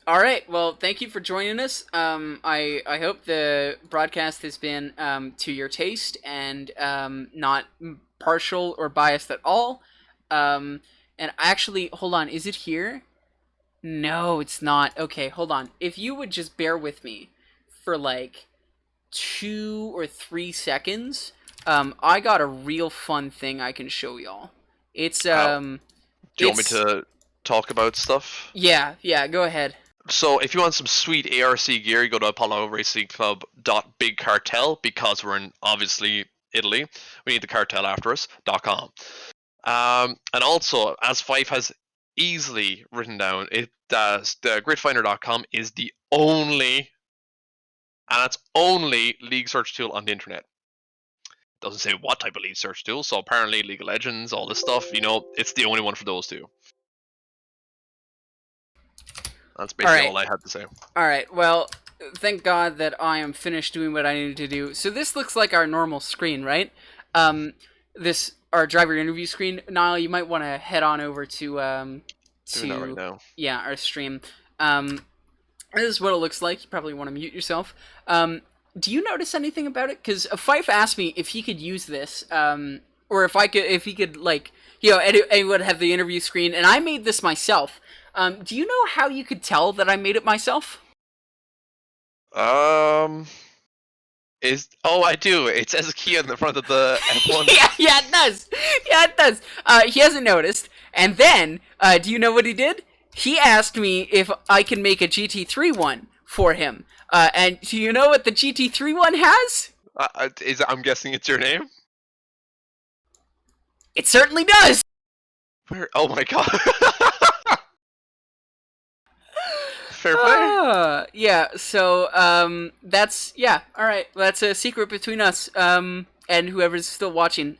right. Well, thank you for joining us. I hope the broadcast has been to your taste and not partial or biased at all. And actually, hold on, is it here? No, it's not. Okay, hold on. If you would just bear with me for like 2 or 3 seconds, I got a real fun thing I can show y'all. It's Do you want me to talk about stuff? Yeah, go ahead. So if you want some sweet ARC gear, go to apolloracingclub.bigcartel, because we're in, obviously, Italy. We need the cartel after us.com. And also, as Fife has easily written down, the gridfinder.com is the only, and it's only league search tool on the internet. Doesn't say what type of league search tool, so apparently League of Legends, all this stuff, it's the only one for those two. That's basically all I had to say. Alright, well, thank God that I am finished doing what I needed to do. So this looks like our normal screen, right? Our driver interview screen. Niall, you might want to head on over to doing that right now. Yeah, our stream. This is what it looks like. You probably want to mute yourself. Do you notice anything about it? Because Fife asked me if he could use this, or if he could like, anyone have the interview screen, and I made this myself. Do you know how you could tell that I made it myself? I do. It says a key on the front of the F1. yeah, it does. Yeah, it does. He hasn't noticed. And then, do you know what he did? He asked me if I can make a GT3 one for him. And do you know what the GT3 one has? I'm guessing it's your name? It certainly does! Where? Oh my God. Fair play. Yeah, so, that's, yeah, alright. That's a secret between us, and whoever's still watching.